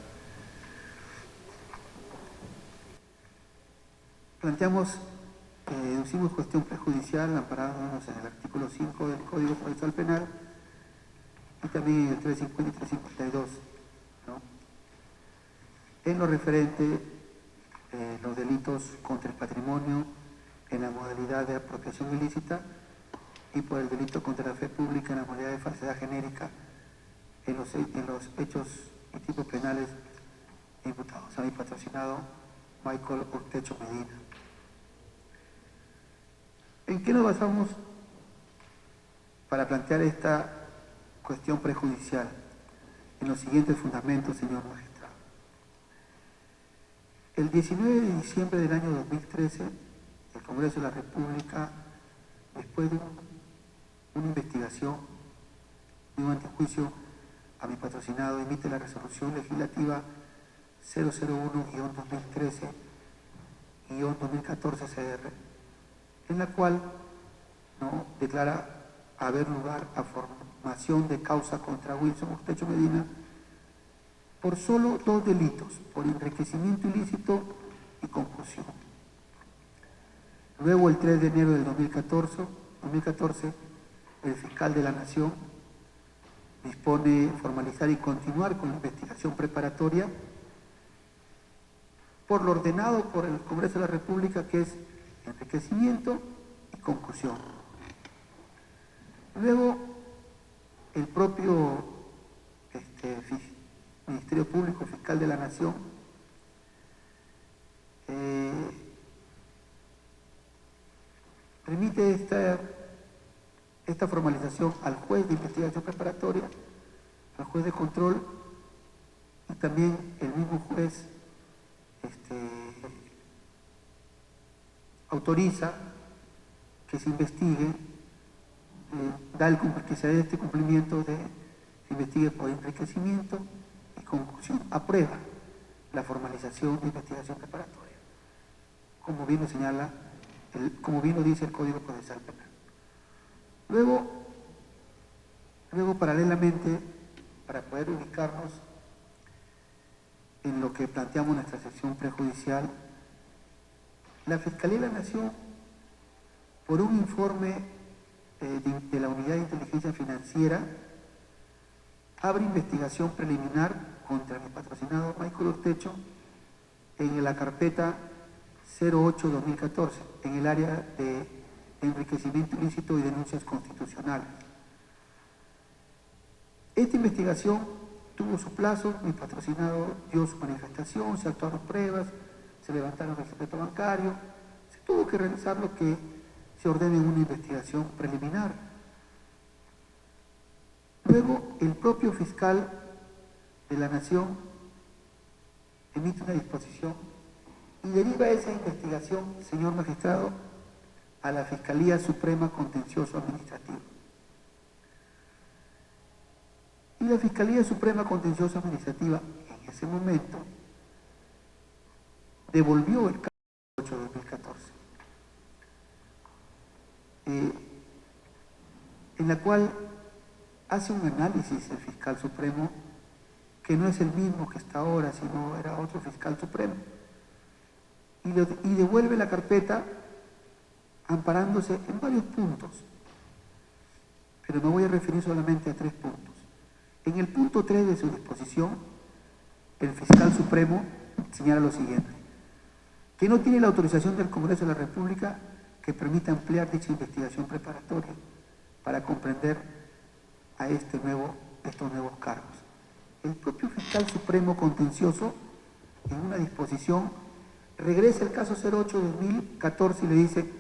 Deducimos cuestión prejudicial amparándonos en el artículo 5 del Código Procesal Penal y también en el 350 y 352, ¿no? En lo referente los delitos contra el patrimonio en la modalidad de apropiación ilícita y por el delito contra la fe pública en la modalidad de falsedad genérica en los hechos y tipos penales imputados a mi patrocinado Michael Urtecho Medina. ¿En qué nos basamos para plantear esta cuestión prejudicial? En los siguientes fundamentos, señor magistrado. El 19 de diciembre del año 2013, el Congreso de la República, después de una investigación, de un antejuicio a mi patrocinado, emite la resolución legislativa 001-2013-2014-CR, en la cual declara haber lugar a formación de causa contra Wilson Urtecho Medina por solo dos delitos, por enriquecimiento ilícito y concusión. Luego, el 3 de enero del 2014, el fiscal de la Nación dispone formalizar y continuar con la investigación preparatoria por lo ordenado por el Congreso de la República, que es enriquecimiento y concusión. Luego, el propio Ministerio Público, fiscal de la Nación, remite esta formalización al juez de investigación preparatoria, al juez de control, y también el mismo juez autoriza que se investigue, que se dé este cumplimiento de se investigue por enriquecimiento y concusión, aprueba la formalización de investigación preparatoria, como bien lo señala, como bien lo dice el Código Procesal Penal. Luego, paralelamente, para poder ubicarnos en lo que planteamos en nuestra sección prejudicial, la Fiscalía de la Nación, por un informe de la Unidad de Inteligencia Financiera, abre investigación preliminar contra mi patrocinado Michael Urtecho en la carpeta 08-2014, en el área de enriquecimiento ilícito y denuncias constitucionales. Esta investigación tuvo su plazo, mi patrocinado dio su manifestación, se actuaron pruebas, se levantaron el secreto bancario, se tuvo que realizar lo que se ordena en una investigación preliminar. Luego, el propio fiscal de la Nación emite una disposición y deriva esa investigación, señor magistrado, a la Fiscalía Suprema Contencioso Administrativo. Y la Fiscalía Suprema Contencioso Administrativa, en ese momento, devolvió el caso 8-2014, en la cual hace un análisis el fiscal supremo que no es el mismo que está ahora, sino era otro fiscal supremo, y devuelve la carpeta amparándose en varios puntos, pero me voy a referir solamente a 3 puntos. En el punto 3 de su disposición, el fiscal supremo señala lo siguiente: que no tiene la autorización del Congreso de la República que permita ampliar dicha investigación preparatoria para comprender a estos nuevos cargos. El propio fiscal supremo contencioso, en una disposición, regresa el caso 08 de 2014 y le dice: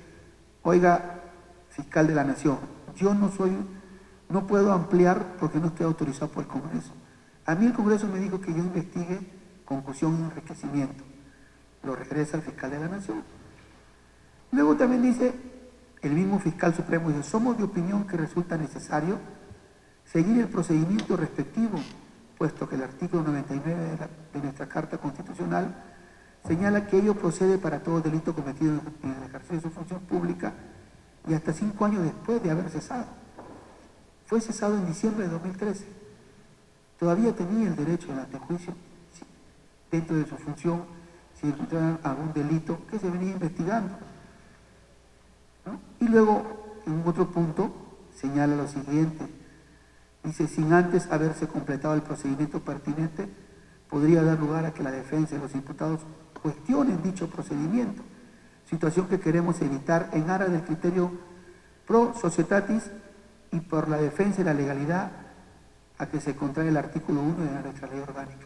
oiga, fiscal de la Nación, yo no puedo ampliar porque no estoy autorizado por el Congreso. A mí el Congreso me dijo que yo investigue concusión y enriquecimiento. Lo regresa el fiscal de la Nación. Luego también dice, el mismo fiscal supremo dice: somos de opinión que resulta necesario seguir el procedimiento respectivo, puesto que el artículo 99 de nuestra Carta Constitucional señala que ello procede para todo delito cometido en el ejercicio de su función pública y hasta 5 años después de haber cesado. Fue cesado en diciembre de 2013. Todavía tenía el derecho al antejuicio dentro de su función si encontraran algún delito que se venía investigando, ¿no? Y luego, en otro punto, señala lo siguiente. Dice: sin antes haberse completado el procedimiento pertinente, podría dar lugar a que la defensa de los imputados cuestionen dicho procedimiento, situación que queremos evitar en aras del criterio pro societatis y por la defensa de la legalidad a que se contrae el artículo 1 de nuestra ley orgánica.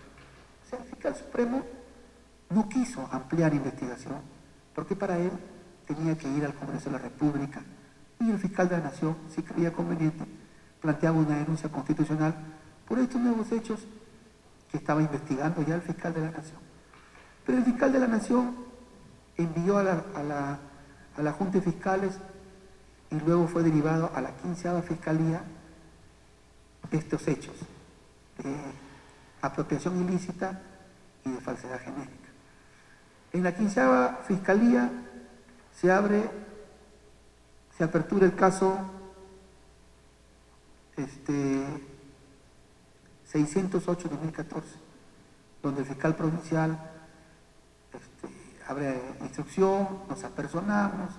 O sea, el fiscal supremo no quiso ampliar investigación porque para él tenía que ir al Congreso de la República, y el fiscal de la Nación, si creía conveniente, planteaba una denuncia constitucional por estos nuevos hechos que estaba investigando ya el fiscal de la Nación. Pero el fiscal de la Nación envió a la Junta de Fiscales y luego fue derivado a la 15ª Fiscalía estos hechos de apropiación ilícita y de falsedad genérica. En la 15ª Fiscalía se apertura el caso 608-2014, donde el fiscal provincial abre instrucción, nos apersonamos,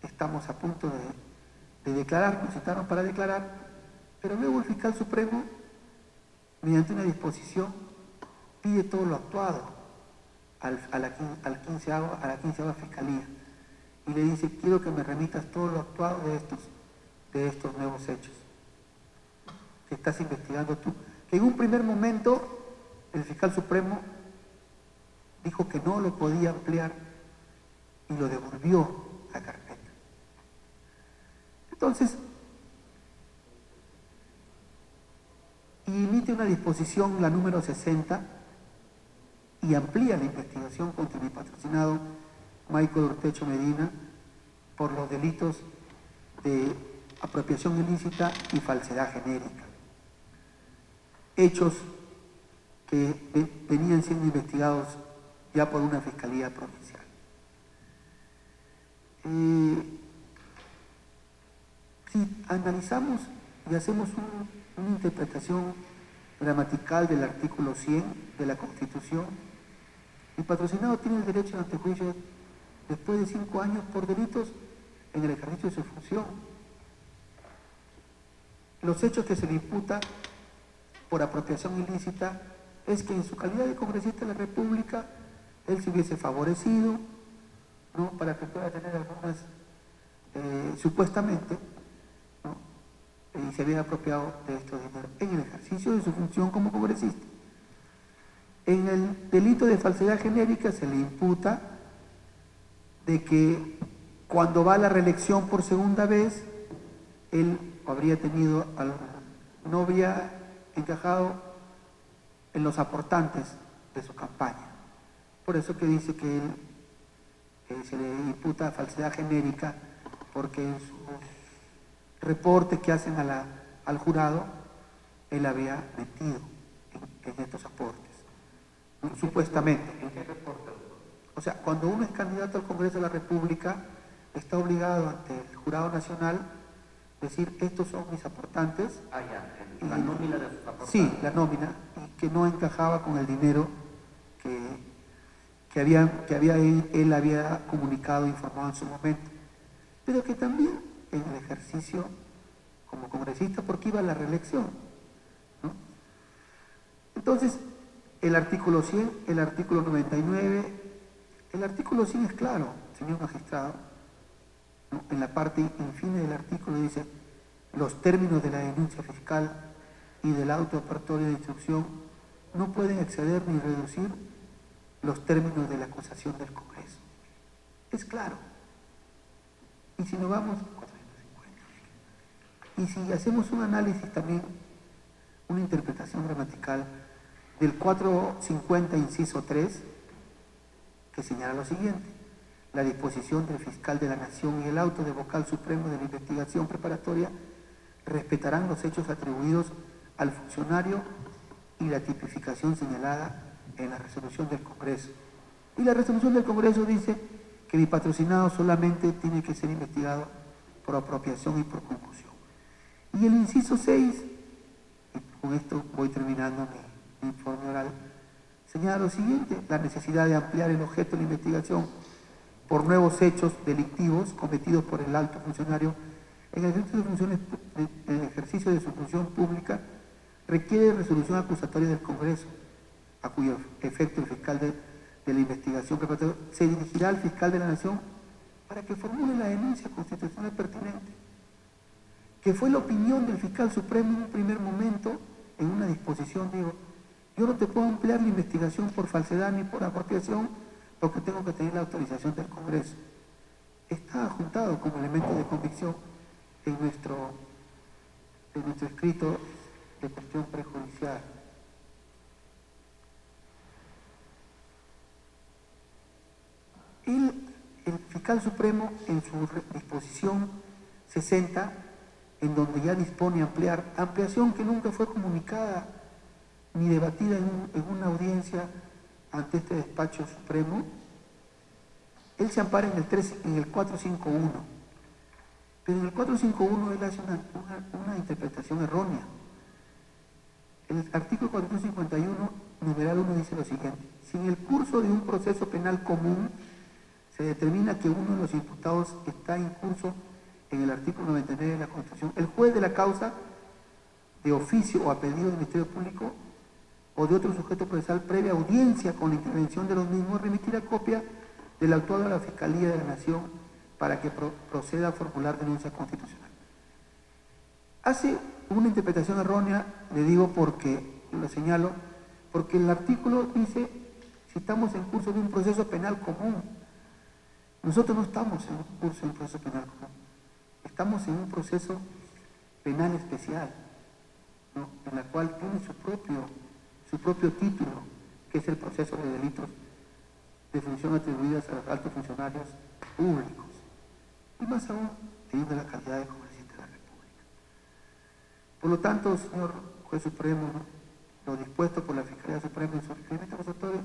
estamos a punto de declarar, nos citaron para declarar, pero luego el fiscal supremo, mediante una disposición, pide todo lo actuado a la 15ª Fiscalía y le dice: quiero que me remitas todo lo actuado de estos nuevos hechos que estás investigando tú. Que en un primer momento el fiscal supremo dijo que no lo podía ampliar y lo devolvió a la carpeta. Entonces, emite una disposición, la número 60, y amplía la investigación contra mi patrocinado Michael Urtecho Medina por los delitos de apropiación ilícita y falsedad genérica. Hechos que venían siendo investigados ya por una fiscalía provincial. Si analizamos y hacemos una interpretación gramatical del artículo 100 de la Constitución, el patrocinado tiene el derecho al antejuicio después de 5 años por delitos en el ejercicio de su función. Los hechos que se le imputa por apropiación ilícita es que en su calidad de congresista de la República él se hubiese favorecido, ¿no?, para que pueda tener algunas, supuestamente, ¿no?, y se hubiera apropiado de estos dineros en el ejercicio de su función como congresista. En el delito de falsedad genérica se le imputa de que cuando va a la reelección por segunda vez, él no habría encajado en los aportantes de su campaña. Por eso que dice que él se le imputa falsedad genérica, porque en sus reportes que hacen al jurado, él había mentido en estos aportes, supuestamente. ¿En qué reporte? O sea, cuando uno es candidato al Congreso de la República, está obligado ante el Jurado Nacional decir, estos son mis aportantes. Ah, ya, la nómina de sus aportantes. Sí, la nómina, y que no encajaba con el dinero que él había comunicado, informado en su momento, pero que también en el ejercicio como congresista, porque iba a la reelección, ¿no? Entonces, el artículo 100, el artículo 99, el artículo 100 es claro, señor magistrado, ¿no? En la parte infine del artículo dice, los términos de la denuncia fiscal y del auto apertorio de instrucción no pueden exceder ni reducir los términos de la acusación del Congreso. Es claro. Y si nos vamos, y si hacemos un análisis también, una interpretación gramatical del 450, inciso 3, que señala lo siguiente: la disposición del fiscal de la Nación y el auto de vocal supremo de la investigación preparatoria respetarán los hechos atribuidos al funcionario y la tipificación señalada en la resolución del Congreso. Y la resolución del Congreso dice que mi patrocinado solamente tiene que ser investigado por apropiación y por concusión. Y el inciso 6, y con esto voy terminando mi informe oral, señala lo siguiente: la necesidad de ampliar el objeto de la investigación por nuevos hechos delictivos cometidos por el alto funcionario en el ejercicio de su función pública requiere resolución acusatoria del Congreso, a cuyo efecto el fiscal de la investigación preparatoria se dirigirá al fiscal de la Nación para que formule la denuncia constitucional pertinente, que fue la opinión del fiscal supremo en un primer momento, en una disposición. Digo, yo no te puedo ampliar la investigación por falsedad ni por apropiación, porque tengo que tener la autorización del Congreso. Está adjuntado como elemento de convicción en nuestro escrito de cuestión prejudicial. El fiscal supremo, en su disposición 60, en donde ya dispone ampliación que nunca fue comunicada ni debatida en una audiencia ante este despacho supremo, él se ampara en el 451, pero en el 451 él hace una interpretación errónea. El artículo 451, numeral 1, dice lo siguiente: si en el curso de un proceso penal común se determina que uno de los imputados está incurso en el artículo 99 de la Constitución, el juez de la causa, de oficio o a pedido del Ministerio Público o de otro sujeto procesal, previa audiencia con la intervención de los mismos, remitirá copia del autor a la Fiscalía de la Nación para que proceda a formular denuncia constitucional. Hace una interpretación errónea, le digo porque lo señalo, porque el artículo dice si estamos en curso de un proceso penal común. Nosotros no estamos en un curso de un proceso penal común, estamos en un proceso penal especial, ¿no? En la cual tiene su propio título, que es el proceso de delitos de función atribuidas a los altos funcionarios públicos, y más aún teniendo la calidad de congresista de la República. Por lo tanto, señor Juez Supremo, ¿no?, lo dispuesto por la Fiscalía Suprema en su requerimiento acusatorio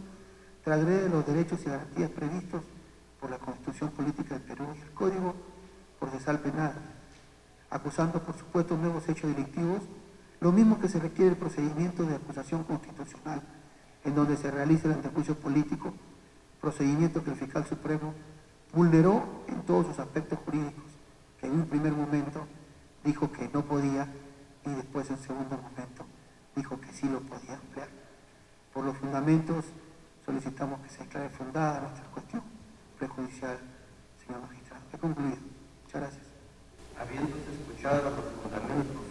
transgrede los derechos y garantías previstos por la Constitución Política del Perú y el Código Procesal Penal, acusando por supuesto nuevos hechos delictivos, lo mismo que se requiere el procedimiento de acusación constitucional, en donde se realiza el antejuicio político, procedimiento que el Fiscal Supremo vulneró en todos sus aspectos jurídicos, que en un primer momento dijo que no podía y después en segundo momento dijo que sí lo podía emplear. Por los fundamentos solicitamos que se declare fundada nuestra cuestión prejudicial, señor magistrado. He concluido. Muchas gracias. Habiéndose escuchado los fundamentos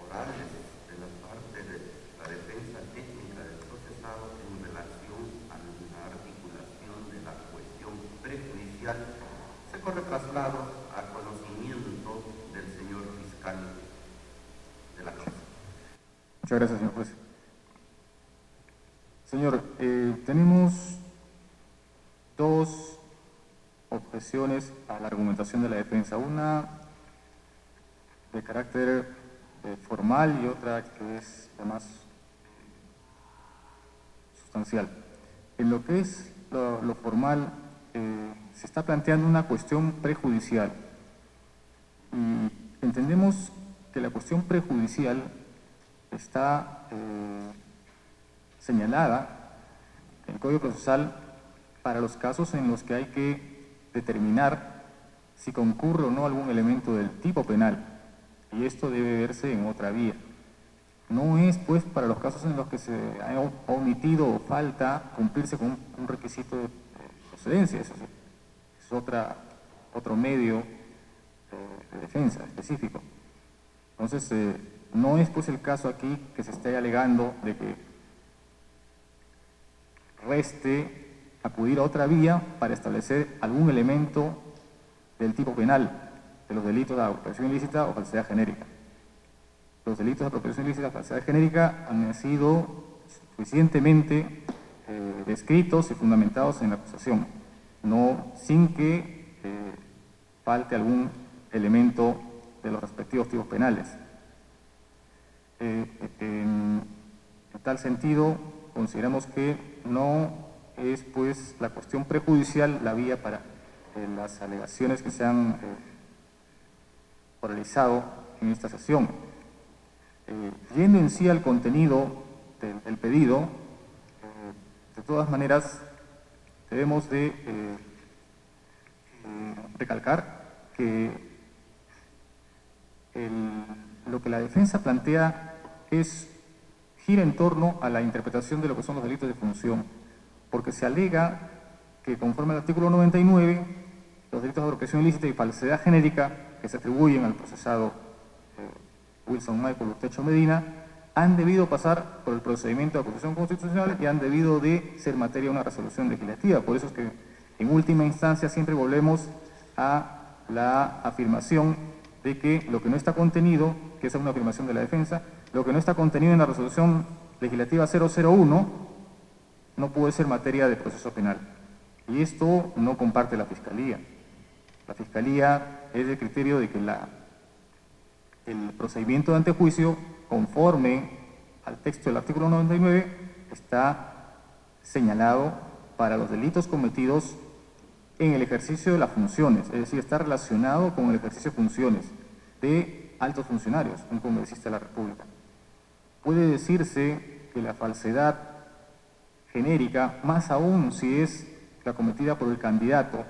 orales de la parte de la defensa técnica del procesado en relación a la articulación de la cuestión prejudicial, se corre traslado a conocimiento del señor fiscal de la causa. Muchas gracias, señor juez. Señor, tenemos dos objeciones a la argumentación de la defensa, una de carácter formal y otra que es además sustancial. En lo que es lo formal, se está planteando una cuestión prejudicial y entendemos que la cuestión prejudicial está señalada en el Código Procesal para los casos en los que hay que determinar si concurre o no algún elemento del tipo penal, y esto debe verse en otra vía. No es, pues, para los casos en los que se ha omitido o falta cumplirse con un requisito de procedencia, es otro medio de defensa específico. Entonces, no es, pues, el caso aquí que se esté alegando de que reste acudir a otra vía para establecer algún elemento del tipo penal de los delitos de apropiación ilícita o falsedad genérica. Los delitos de apropiación ilícita o falsedad genérica han sido suficientemente descritos y fundamentados en la acusación, no sin que falte algún elemento de los respectivos tipos penales. En tal sentido, consideramos que no es, pues, la cuestión prejudicial la vía para las alegaciones que se han oralizado en esta sesión. Yendo en sí al contenido del pedido, de todas maneras debemos de recalcar que lo que la defensa plantea gira en torno a la interpretación de lo que son los delitos de función, porque se alega que, conforme al artículo 99, los delitos de apropiación ilícita y falsedad genérica que se atribuyen al procesado Wilson Michael Urtecho Medina han debido pasar por el procedimiento de acusación constitucional y han debido de ser materia de una resolución legislativa. Por eso es que, en última instancia, siempre volvemos a la afirmación de que lo que no está contenido, que esa es una afirmación de la defensa, lo que no está contenido en la resolución legislativa 001 no puede ser materia de proceso penal. Y esto no comparte la Fiscalía. La Fiscalía es del criterio de que el procedimiento de antejuicio, conforme al texto del artículo 99, está señalado para los delitos cometidos en el ejercicio de las funciones, es decir, está relacionado con el ejercicio de funciones de altos funcionarios, un congresista de la República. Puede decirse que la falsedad genérica, más aún si es la cometida por el candidato,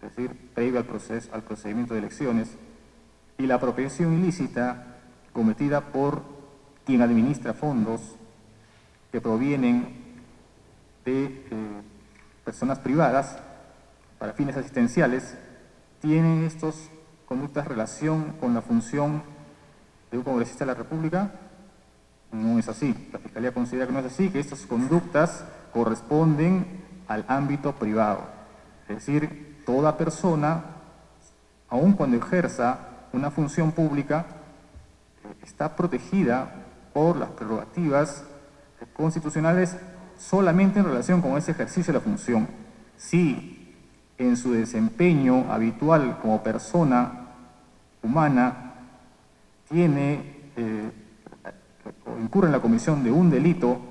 es decir, previo al procedimiento de elecciones, y la apropiación ilícita cometida por quien administra fondos que provienen de personas privadas para fines asistenciales, tienen estos conductas relación con la función de un congresista de la República. No es así. La Fiscalía considera que no es así, que estas conductas corresponden al ámbito privado. Es decir, toda persona, aun cuando ejerza una función pública, está protegida por las prerrogativas constitucionales solamente en relación con ese ejercicio de la función. Si en su desempeño habitual como persona humana tiene o incurre en la comisión de un delito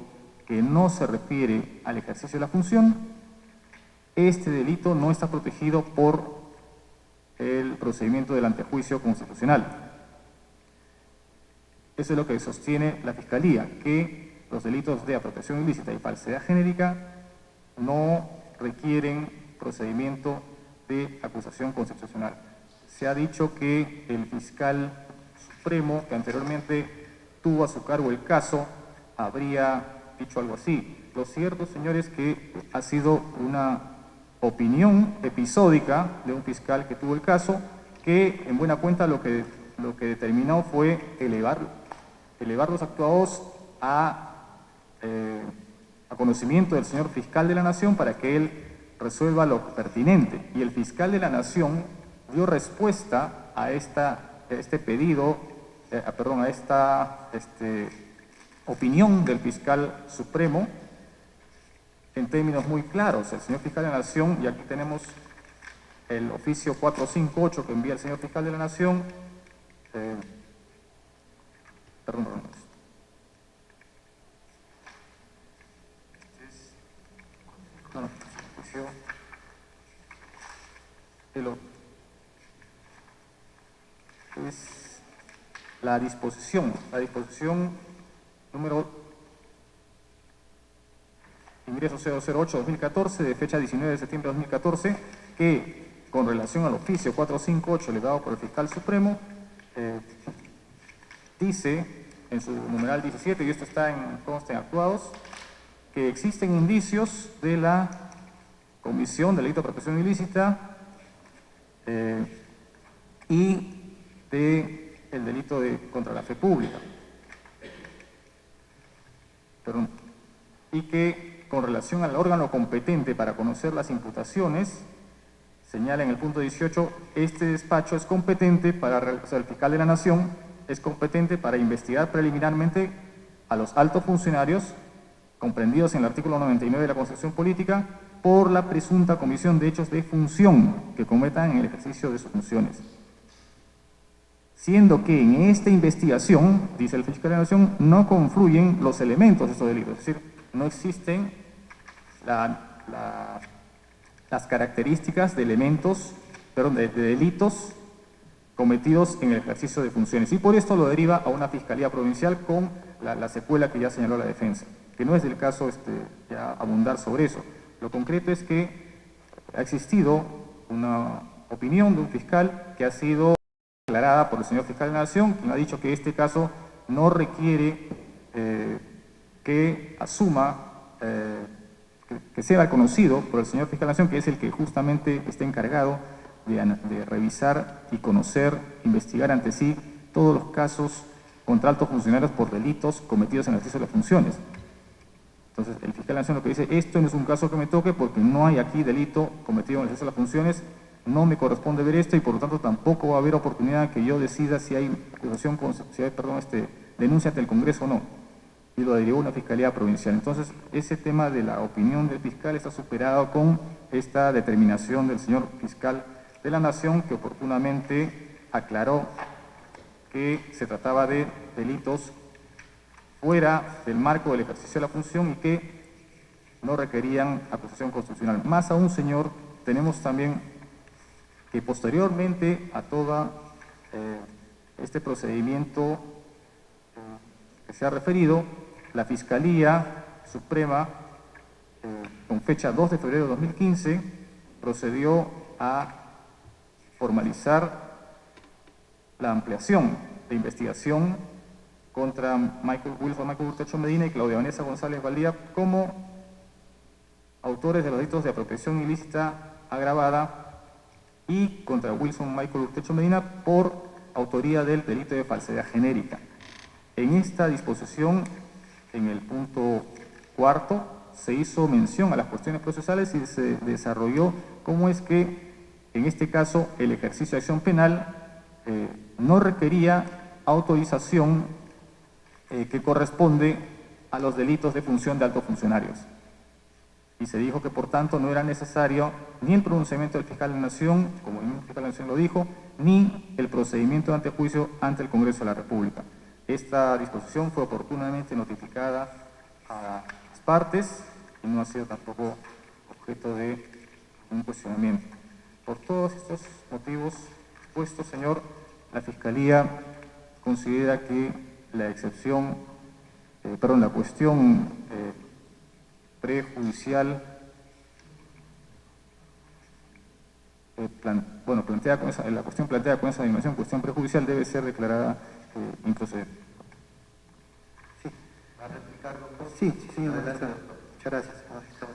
que no se refiere al ejercicio de la función, este delito no está protegido por el procedimiento del antejuicio constitucional. Eso es lo que sostiene la Fiscalía, que los delitos de apropiación ilícita y falsedad genérica no requieren procedimiento de acusación constitucional. Se ha dicho que el fiscal supremo, que anteriormente tuvo a su cargo el caso, habría dicho algo así. Lo cierto, señores, que ha sido una opinión episódica de un fiscal que tuvo el caso, que en buena cuenta lo que determinó fue elevar los actuados a conocimiento del señor fiscal de la Nación para que él resuelva lo pertinente. Y el fiscal de la Nación dio respuesta a este pedido, a esta opinión del fiscal supremo en términos muy claros. El señor fiscal de la Nación, y aquí tenemos el oficio 458 que envía el señor fiscal de la Nación, es la disposición número ingreso 008-2014 de fecha 19 de septiembre de 2014, que con relación al oficio 458 elevado por el Fiscal Supremo, dice en su numeral 17, y esto consta en actuados, que existen indicios de la comisión del delito de apropiación ilícita y del delito contra la fe pública. Y que con relación al órgano competente para conocer las imputaciones, señala en el punto 18, este despacho es competente o sea, el fiscal de la Nación es competente para investigar preliminarmente a los altos funcionarios comprendidos en el artículo 99 de la Constitución Política por la presunta comisión de hechos de función que cometan en el ejercicio de sus funciones. Siendo que en esta investigación, dice el fiscal de la Nación, no confluyen los elementos de estos delitos, es decir, no existen las características de elementos, perdón, de delitos cometidos en el ejercicio de funciones. Y por esto lo deriva a una fiscalía provincial con la secuela que ya señaló la defensa, que no es del caso ya abundar sobre eso. Lo concreto es que ha existido una opinión de un fiscal que ha sido aclarada por el señor fiscal de la Nación, quien ha dicho que este caso no requiere que asuma, que sea conocido por el señor fiscal de la Nación, que es el que justamente está encargado de revisar y conocer, investigar ante sí todos los casos contra altos funcionarios por delitos cometidos en el ejercicio de las funciones. Entonces, el fiscal de la Nación lo que dice, esto no es un caso que me toque porque no hay aquí delito cometido en el ejercicio de las funciones, no me corresponde ver esto y por lo tanto tampoco va a haber oportunidad que yo decida si hay acusación, si hay, denuncia ante el Congreso o no. Y lo derivó una fiscalía provincial. Entonces, ese tema de la opinión del fiscal está superado con esta determinación del señor fiscal de la Nación, que oportunamente aclaró que se trataba de delitos fuera del marco del ejercicio de la función y que no requerían acusación constitucional. Más aún, señor, tenemos también que posteriormente a todo este procedimiento que se ha referido, la Fiscalía Suprema, con fecha 2 de febrero de 2015, procedió a formalizar la ampliación de investigación contra Wilson Michael Urtecho Medina y Claudia Vanessa González Valdía como autores de los delitos de apropiación ilícita agravada y contra Wilson Michael Urtecho Medina por autoría del delito de falsedad genérica. En esta disposición, en el punto cuarto, se hizo mención a las cuestiones procesales y se desarrolló cómo es que, en este caso, el ejercicio de acción penal no requería autorización que corresponde a los delitos de función de altos funcionarios. Y se dijo que, por tanto, no era necesario ni el pronunciamiento del fiscal de la Nación, como el mismo fiscal de la Nación lo dijo, ni el procedimiento de antejuicio ante el Congreso de la República. Esta disposición fue oportunamente notificada a las partes y no ha sido tampoco objeto de un cuestionamiento. Por todos estos motivos expuestos, señor, la Fiscalía considera que la cuestión prejudicial la cuestión planteada con esa dimensión, cuestión prejudicial, debe ser declarada improcedente. Sí. ¿Va a replicar, doctor? Sí, señor magistrado. Muchas gracias, señor magistrado.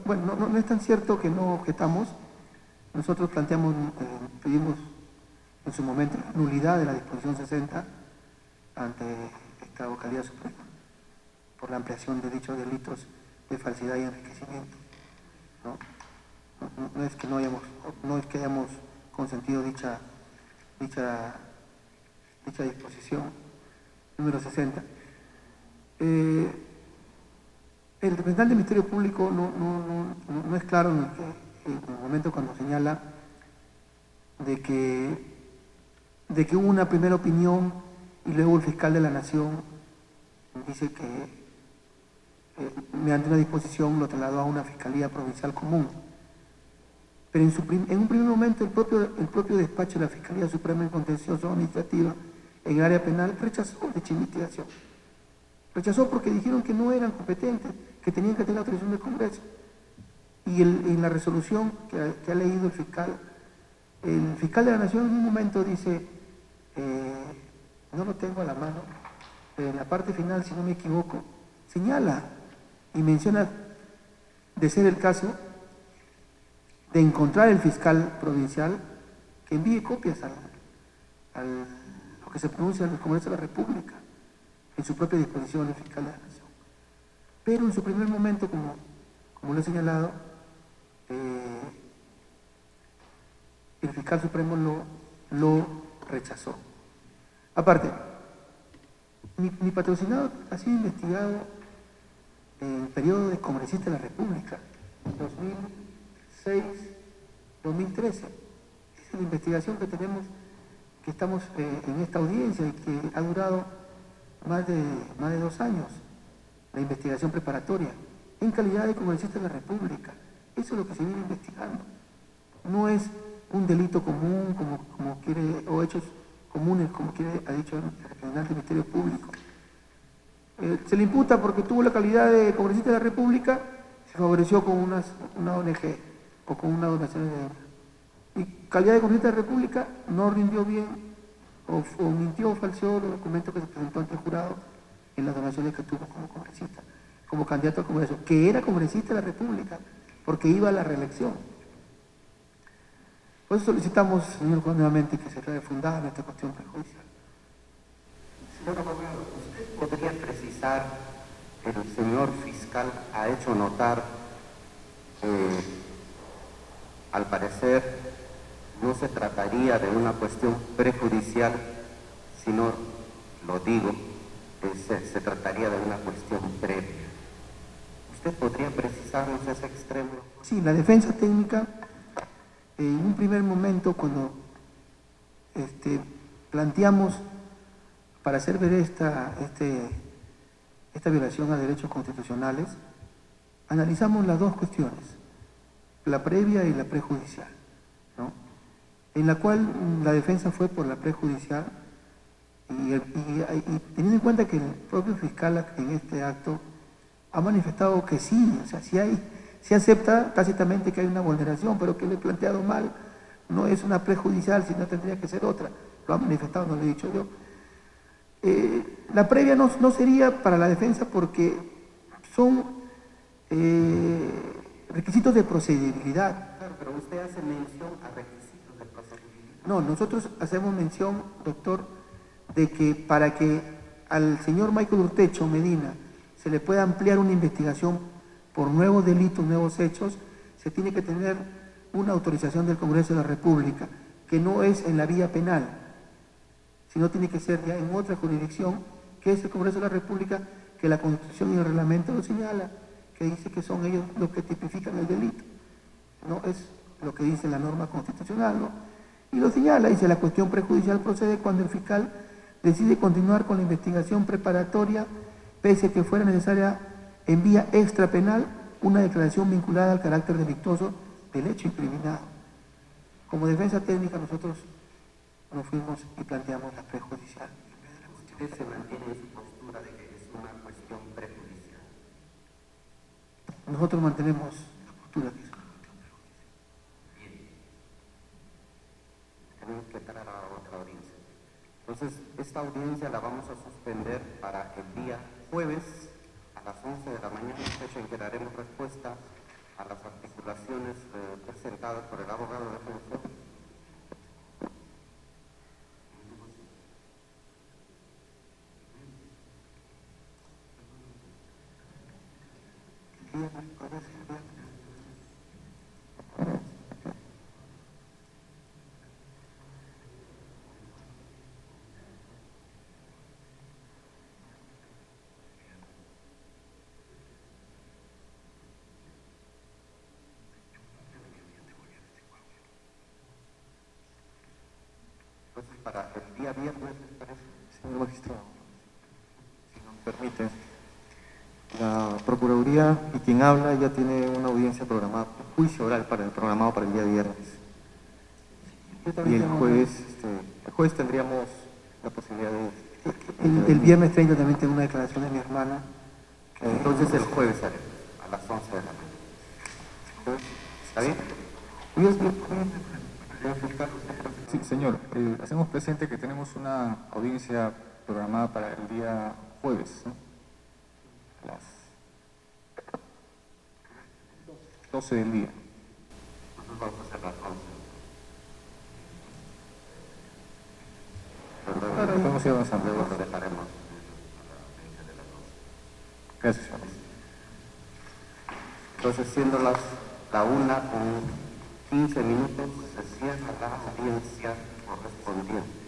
Bueno, no es tan cierto que no objetamos. Nosotros pedimos en su momento la nulidad de la disposición 60 ante esta vocalía suprema por la ampliación de dichos delitos de falsedad y enriquecimiento. No es que hayamos consentido dicha disposición número 60. El representante del Ministerio Público no es claro en el momento cuando señala de que hubo una primera opinión y luego el fiscal de la Nación dice que mediante una disposición lo trasladó a una fiscalía provincial común. Pero en un primer momento el propio despacho de la Fiscalía Suprema en Contencioso Administrativa en el área penal, rechazó dicha investigación. Rechazó porque dijeron que no eran competentes, que tenían que tener la autorización del Congreso. Y en la resolución que ha leído el fiscal de la Nación en un momento dice, no lo tengo a la mano, pero en la parte final, si no me equivoco, señala y menciona, de ser el caso, de encontrar el fiscal provincial que envíe copias a lo que se pronuncia en el Congreso de la República, en su propia disposición el fiscal de la Nación. Pero en su primer momento, como lo he señalado, el fiscal supremo lo rechazó. Aparte, mi patrocinado ha sido investigado en el periodo de congresista de la República, 2006-2013. Esa es la investigación que tenemos, que estamos en esta audiencia y que ha durado más de 2 años, la investigación preparatoria, en calidad de congresista de la República. Eso es lo que se viene investigando. No es un delito común, como quiere, o hechos comunes, como ha dicho el representante del Ministerio Público. Se le imputa porque tuvo la calidad de congresista de la República, se favoreció con una ONG o con una donación de dinero. Y calidad de congresista de la República no rindió bien, o mintió o falseó los documentos que se presentó ante el jurado en las donaciones que tuvo como congresista, como candidato al Congreso, que era congresista de la República, porque iba a la reelección. Por eso solicitamos, señor juez, nuevamente que se trate de fundar esta cuestión prejudicial. Señor abogado, ¿usted podría precisar, el señor fiscal ha hecho notar, al parecer no se trataría de una cuestión prejudicial, sino, lo digo, se trataría de una cuestión previa? ¿Usted podría precisarnos ese extremo? Sí, la defensa técnica, en un primer momento, cuando planteamos para hacer ver esta violación a derechos constitucionales, analizamos las dos cuestiones, la previa y la prejudicial, ¿no? En la cual la defensa fue por la prejudicial y teniendo en cuenta que el propio fiscal en este acto ha manifestado que sí, o sea, sí acepta tácitamente que hay una vulneración, pero que lo he planteado mal, no es una prejudicial, sino tendría que ser otra, lo ha manifestado, no lo he dicho yo. La previa no sería para la defensa porque son requisitos de procedibilidad. Claro, pero usted hace mención a requisitos de procedibilidad. No, nosotros hacemos mención, doctor, de que para que al señor Michael Urtecho Medina se le pueda ampliar una investigación por nuevos delitos, nuevos hechos, se tiene que tener una autorización del Congreso de la República, que no es en la vía penal, sino tiene que ser ya en otra jurisdicción, que es el Congreso de la República, que la Constitución y el reglamento lo señala, que dice que son ellos los que tipifican el delito. No es lo que dice la norma constitucional, ¿no? Y lo señala, dice, la cuestión prejudicial procede cuando el fiscal decide continuar con la investigación preparatoria, pese a que fuera necesaria en vía extrapenal una declaración vinculada al carácter delictuoso del hecho incriminado. Como defensa técnica nosotros nos fuimos y planteamos la prejudicial. ¿Usted se mantiene en su postura de que es una cuestión prejudicial? Nosotros mantenemos la postura que es una cuestión prejudicial. Bien. Tenemos que entrar a otra audiencia. Entonces, esta audiencia la vamos a suspender para el día jueves a las 11 de la mañana, fecha en que daremos respuesta a las articulaciones presentadas por el abogado defensor. Entonces, para el día viernes, ¿les parece? Señor magistrado, si nos permite, la Procuraduría y quien habla ya tiene una audiencia programada, un juicio oral programado para el día viernes. Y el jueves tendríamos la posibilidad de... El viernes 30 también tengo una declaración de mi hermana. Entonces el jueves haremos, a las 11 de la mañana. ¿Está bien? Señor fiscal, Sí, señor. Hacemos presente que tenemos una audiencia programada para el día jueves, ¿no? A las 12 del día. nosotros vamos a hacer las 11. Podemos ir avanzando. Luego lo dejaremos. Gracias, señor. Entonces, siendo la 1:15 se cierra la audiencia correspondiente.